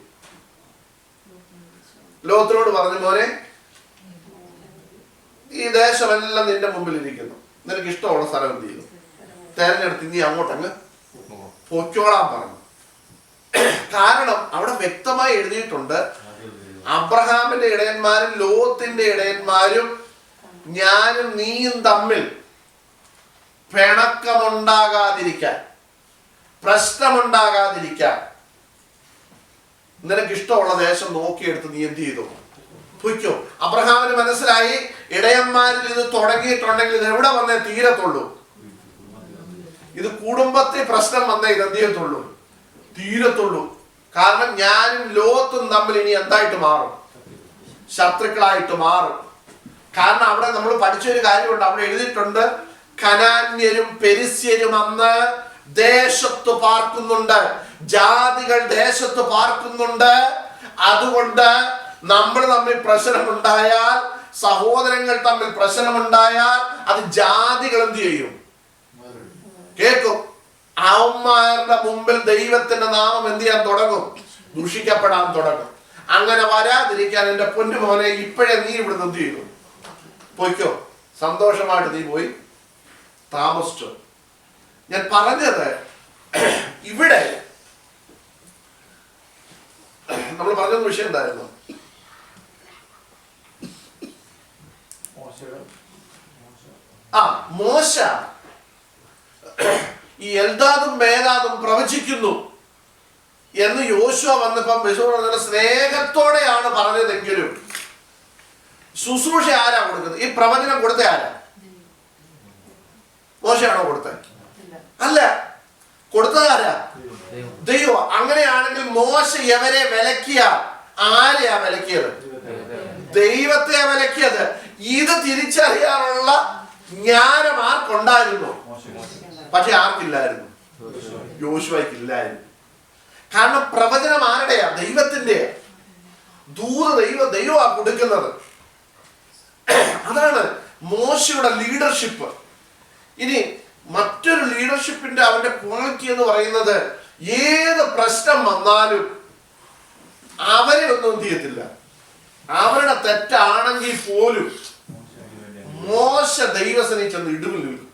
ലോത്തിനോട് പറഞ്ഞു, മോനെ, ഈ ദേശമെല്ലാം നിന്റെ മുമ്പിൽ ഇരിക്കുന്നു, നിനക്ക് ഇഷ്ടമുള്ള സ്ഥലം എന്ത് ചെയ്തു തെരഞ്ഞെടുത്ത് നീ അങ്ങോട്ടങ്ങ് പൊയ്ക്കോളാൻ പറഞ്ഞു. കാരണം അവിടെ വ്യക്തമായി എഴുതിയിട്ടുണ്ട്, അബ്രഹാമിന്റെ ഇടയന്മാരും ലോത്തിന്റെ ഇടയന്മാരും ഞാനും നീയും തമ്മിൽ പിണക്കമുണ്ടാകാതിരിക്കാൻ, പ്രശ്നമുണ്ടാകാതിരിക്കാൻ നിനക്ക് ഇഷ്ടമുള്ള ദേശം നോക്കിയെടുത്ത് നീ എന്ത് ചെയ്തു? പൊയ്ക്കോ. അബ്രഹാമിന് മനസ്സിലായി, ഇടയന്മാരിൽ ഇത് തുടങ്ങിയിട്ടുണ്ടെങ്കിൽ ഇത് എവിടെ വന്നേ തീരത്തുള്ളൂ? ഇത് കുടുംബത്തിൽ പ്രശ്നം വന്നേ ഇത് എന്ത് ചെയ്യത്തുള്ളൂ? തീരത്തുള്ളൂ. കാരണം ഞാനും ലോത്തും തമ്മിൽ ഇനി എന്തായിട്ട് മാറും? ശത്രുക്കളായിട്ട് മാറും. കാരണം അവിടെ നമ്മൾ പഠിച്ചൊരു കാര്യമുണ്ട്, അവിടെ എഴുതിയിട്ടുണ്ട്, കനാന്യരും പെരിസ്യരും അന്ന് ദേശത്ത് പാർക്കുന്നുണ്ട്, ജാതികൾ ദേശത്ത് പാർക്കുന്നുണ്ട്. അതുകൊണ്ട് നമ്മൾ തമ്മിൽ പ്രശ്നമുണ്ടായാൽ, സഹോദരങ്ങൾ തമ്മിൽ പ്രശ്നമുണ്ടായാൽ അത് ജാതികൾ എന്ത് ചെയ്യും? കേൾക്കും. അവന്മാരുടെ മുമ്പിൽ ദൈവത്തിന്റെ നാമം എന്ത് ചെയ്യാൻ തുടങ്ങും? ദൂഷിക്കപ്പെടാൻ തുടങ്ങും. അങ്ങനെ വരാതിരിക്കാൻ എന്റെ പൊന്നുമോനെ ഇപ്പോഴേ നീ ഇവിടുന്ന് എന്ത് ചെയ്തു? പോയിക്കോ. സന്തോഷമായിട്ട് നീ പോയി താമസിച്ചു. ഞാൻ പറഞ്ഞത്, ഇവിടെ നമ്മൾ പറഞ്ഞ വിഷയം എന്തായിരുന്നു? മോശ ഈ എൽദാദും മേദാദും പ്രവചിക്കുന്നു എന്ന് യോശുവ വന്നപ്പം സ്നേഹത്തോടെയാണ് പറഞ്ഞതെങ്കിലും ശുശ്രൂഷ ആരാ കൊടുക്കുന്നത്? ഈ പ്രവചനം കൊടുത്ത ആരാ? മോശയാണോ കൊടുത്തത്? അല്ല, കൊടുത്തത് ആരാ? ദൈവം. അങ്ങനെയാണെങ്കിൽ മോശ എവരെ വിലക്കിയ? ആരെയാ വിലക്കിയത്? ദൈവത്തെ വിലക്കിയത്. ഇത് തിരിച്ചറിയാനുള്ള ജ്ഞാനം ആർക്കുണ്ടായിരുന്നു? പക്ഷെ ആർക്കില്ലായിരുന്നു? യോശുവയ്ക്കില്ലായിരുന്നു. കാരണം പ്രവചനം ആരുടെയാ? ദൈവത്തിന്റെ. ദൈവമാ കൊടുക്കുന്നത്. അതാണ് മോശയുടെ ലീഡർഷിപ്പ്. ഇനി മറ്റൊരു ലീഡർഷിപ്പിന്റെ അവന്റെ ക്വാളിറ്റി എന്ന് പറയുന്നത്, ഏത് പ്രശ്നം വന്നാലും അവരെ ഒന്നും എന്ത് ചെയ്യത്തില്ല. അവരുടെ തെറ്റാണെങ്കിൽ പോലും മോശ ദൈവസനെ ചെന്ന് ഇടിവിൽ നിൽക്കും.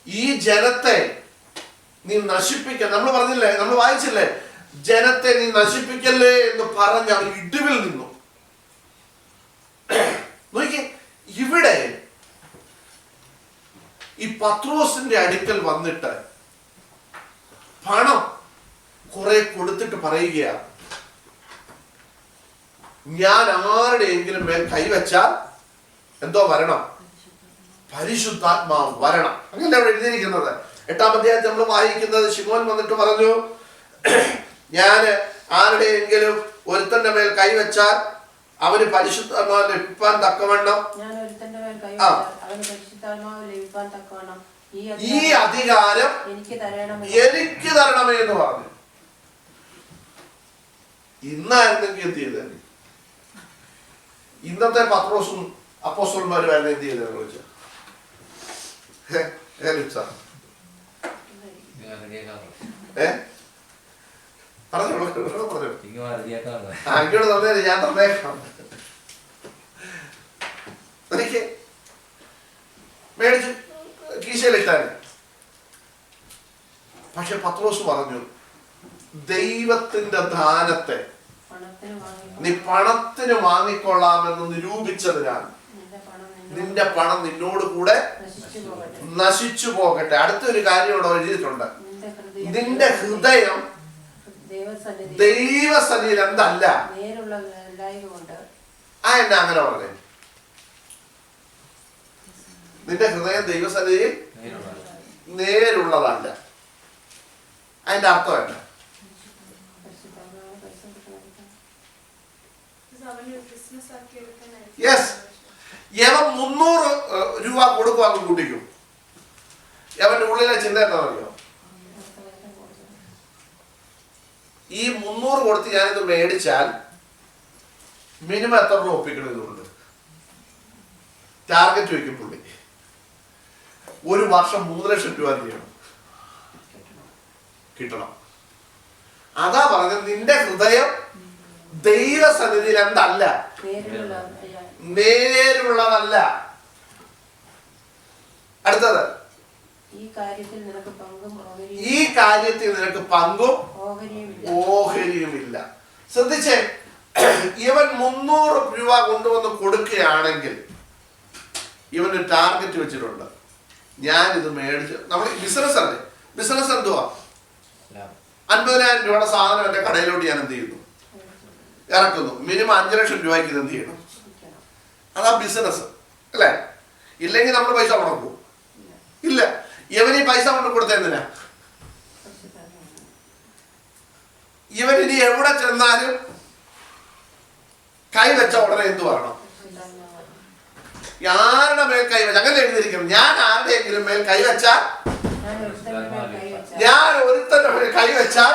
ഈ ജനത്തെ നീ നശിപ്പിക്ക, നമ്മൾ പറഞ്ഞില്ലേ, നമ്മൾ വായിച്ചില്ലേ, ജനത്തെ നീ നശിപ്പിക്കല്ലേ എന്ന് പറഞ്ഞ് അവർ ഇടിവിൽ നിന്നു. നോക്കി, ഇവിടെ ഈ പത്രോസിന്റെ അടുക്കൽ വന്നിട്ട് പണം കുറെ കൊടുത്തിട്ട് പറയുകയാ, ഞാൻ ആരുടെയെങ്കിലും മേൽ കൈവച്ചാൽ എന്തോ വരണം? പരിശുദ്ധാത്മാവ് വരണം. അങ്ങനെ അവിടെ എഴുതിയിരിക്കുന്നത്. 8-ാം അധ്യായത്തിൽ നമ്മൾ വായിക്കുന്നത്, ശിമോൻ വന്നിട്ട് പറഞ്ഞു, ഞാൻ ആരുടെയെങ്കിലും ഒരുത്തന്റെ മേൽ കൈവച്ചാൽ അവന് പരിശുദ്ധാത്മാവ് ലഭിക്കാൻ തക്കവണ്ണം ഈ അധികാരം എനിക്ക് തരണമേ എന്ന് പറഞ്ഞു. ഇന്നായിരുന്നെങ്കിൽ എന്ത് ചെയ്തേ? ഇന്നത്തെ പത്രോസും അപ്പോസ്തലന്മാരുമായിരുന്നു എന്ത് ചെയ്തതെന്ന് ചോദിച്ചാൽ, അങ്ങോട്ട് തന്നേര്, ഞാൻ തന്നേക്കാം. എനിക്ക് മേടിച്ച് കീശയിലിട്ടാണ്. പക്ഷെ പത്രോസ് പറഞ്ഞു, ദൈവത്തിന്റെ ദാനത്തെ നീ പണത്തിന് വാങ്ങിക്കൊള്ളാമെന്ന് നിരൂപിച്ചതിനാൽ നിന്റെ പണം നിന്നോട് കൂടെ നശിച്ചു പോകട്ടെ. അടുത്തൊരു കാര്യം ഇവിടെ എഴുതിയിട്ടുണ്ട്, നിന്റെ ഹൃദയം ദൈവസന്നിധിയിൽ എന്തല്ല. ആ എന്നാ അങ്ങനെ പറഞ്ഞേ? നിന്റെ ഹൃദയം ദൈവസന്നിധിയിൽ നേരുള്ളതല്ല. അതിന്റെ അർത്ഥം എന്താ? യെസ്. യവൻ 300 രൂപ കൊടുക്കുവാന്ന് കൂട്ടിക്കും. യവന്റെ ഉള്ളിലെ ചിന്ത എന്താ അറിയോ? ഈ 300 കൊടുത്ത് ഞാനിത് മേടിച്ചാൽ മിനിമം എത്ര രൂപ ഒപ്പിക്കണം? ഇതുകൊണ്ട് ടാർഗറ്റ് വയ്ക്കും പുള്ളി. ഒരു വർഷം 3 ലക്ഷം രൂപ ചെയ്യണം, കിട്ടണം. അതാ പറഞ്ഞത്, നിന്റെ ഹൃദയം ദൈവസന്നിധിയിൽ എന്തല്ല, നേരുള്ളതല്ല. അടുത്തത്, ഈ കാര്യത്തിൽ നിനക്ക് പങ്കും ഓഹരിയുമില്ല. ശ്രദ്ധിച്ചേ, ഇവൻ 300 രൂപ കൊണ്ടുവന്ന് കൊടുക്കുകയാണെങ്കിൽ ഇവന് ടാർഗറ്റ് വെച്ചിട്ടുണ്ട്. ഞാൻ ഇത് മേടിച്ച്, നമ്മൾ ബിസിനസ് അല്ലേ, ബിസിനസ് എന്തുവാ? 50,000 രൂപയുടെ സാധനം എന്റെ കടയിലോട്ട് ഞാൻ എന്ത് ചെയ്യുന്നു? ഇറക്കുന്നു. മിനിമം 5 ലക്ഷം രൂപയ്ക്ക് ഇത് എന്ത് ചെയ്യണം? അതാ ബിസിനസ് അല്ലേ? ഇല്ലെങ്കിൽ നമ്മൾ പൈസ മുടക്കും ഇല്ല. ഇവൻ ഈ പൈസ കൊണ്ട് കൊടുത്ത എന്തിനാ? ഇവൻ ഇനി എവിടെ ചെന്നാലും കൈവച്ച ഉടനെ എന്ത് പറയണം? ആരുടെ മേൽ കൈവച്ച, അങ്ങനെ എഴുതിയിരിക്കണം, ഞാൻ ആരുടെയെങ്കിലും മേൽ കൈവച്ചാൽ, ഞാൻ ഒരുത്തന്റെ മേൽ കൈവച്ചാൽ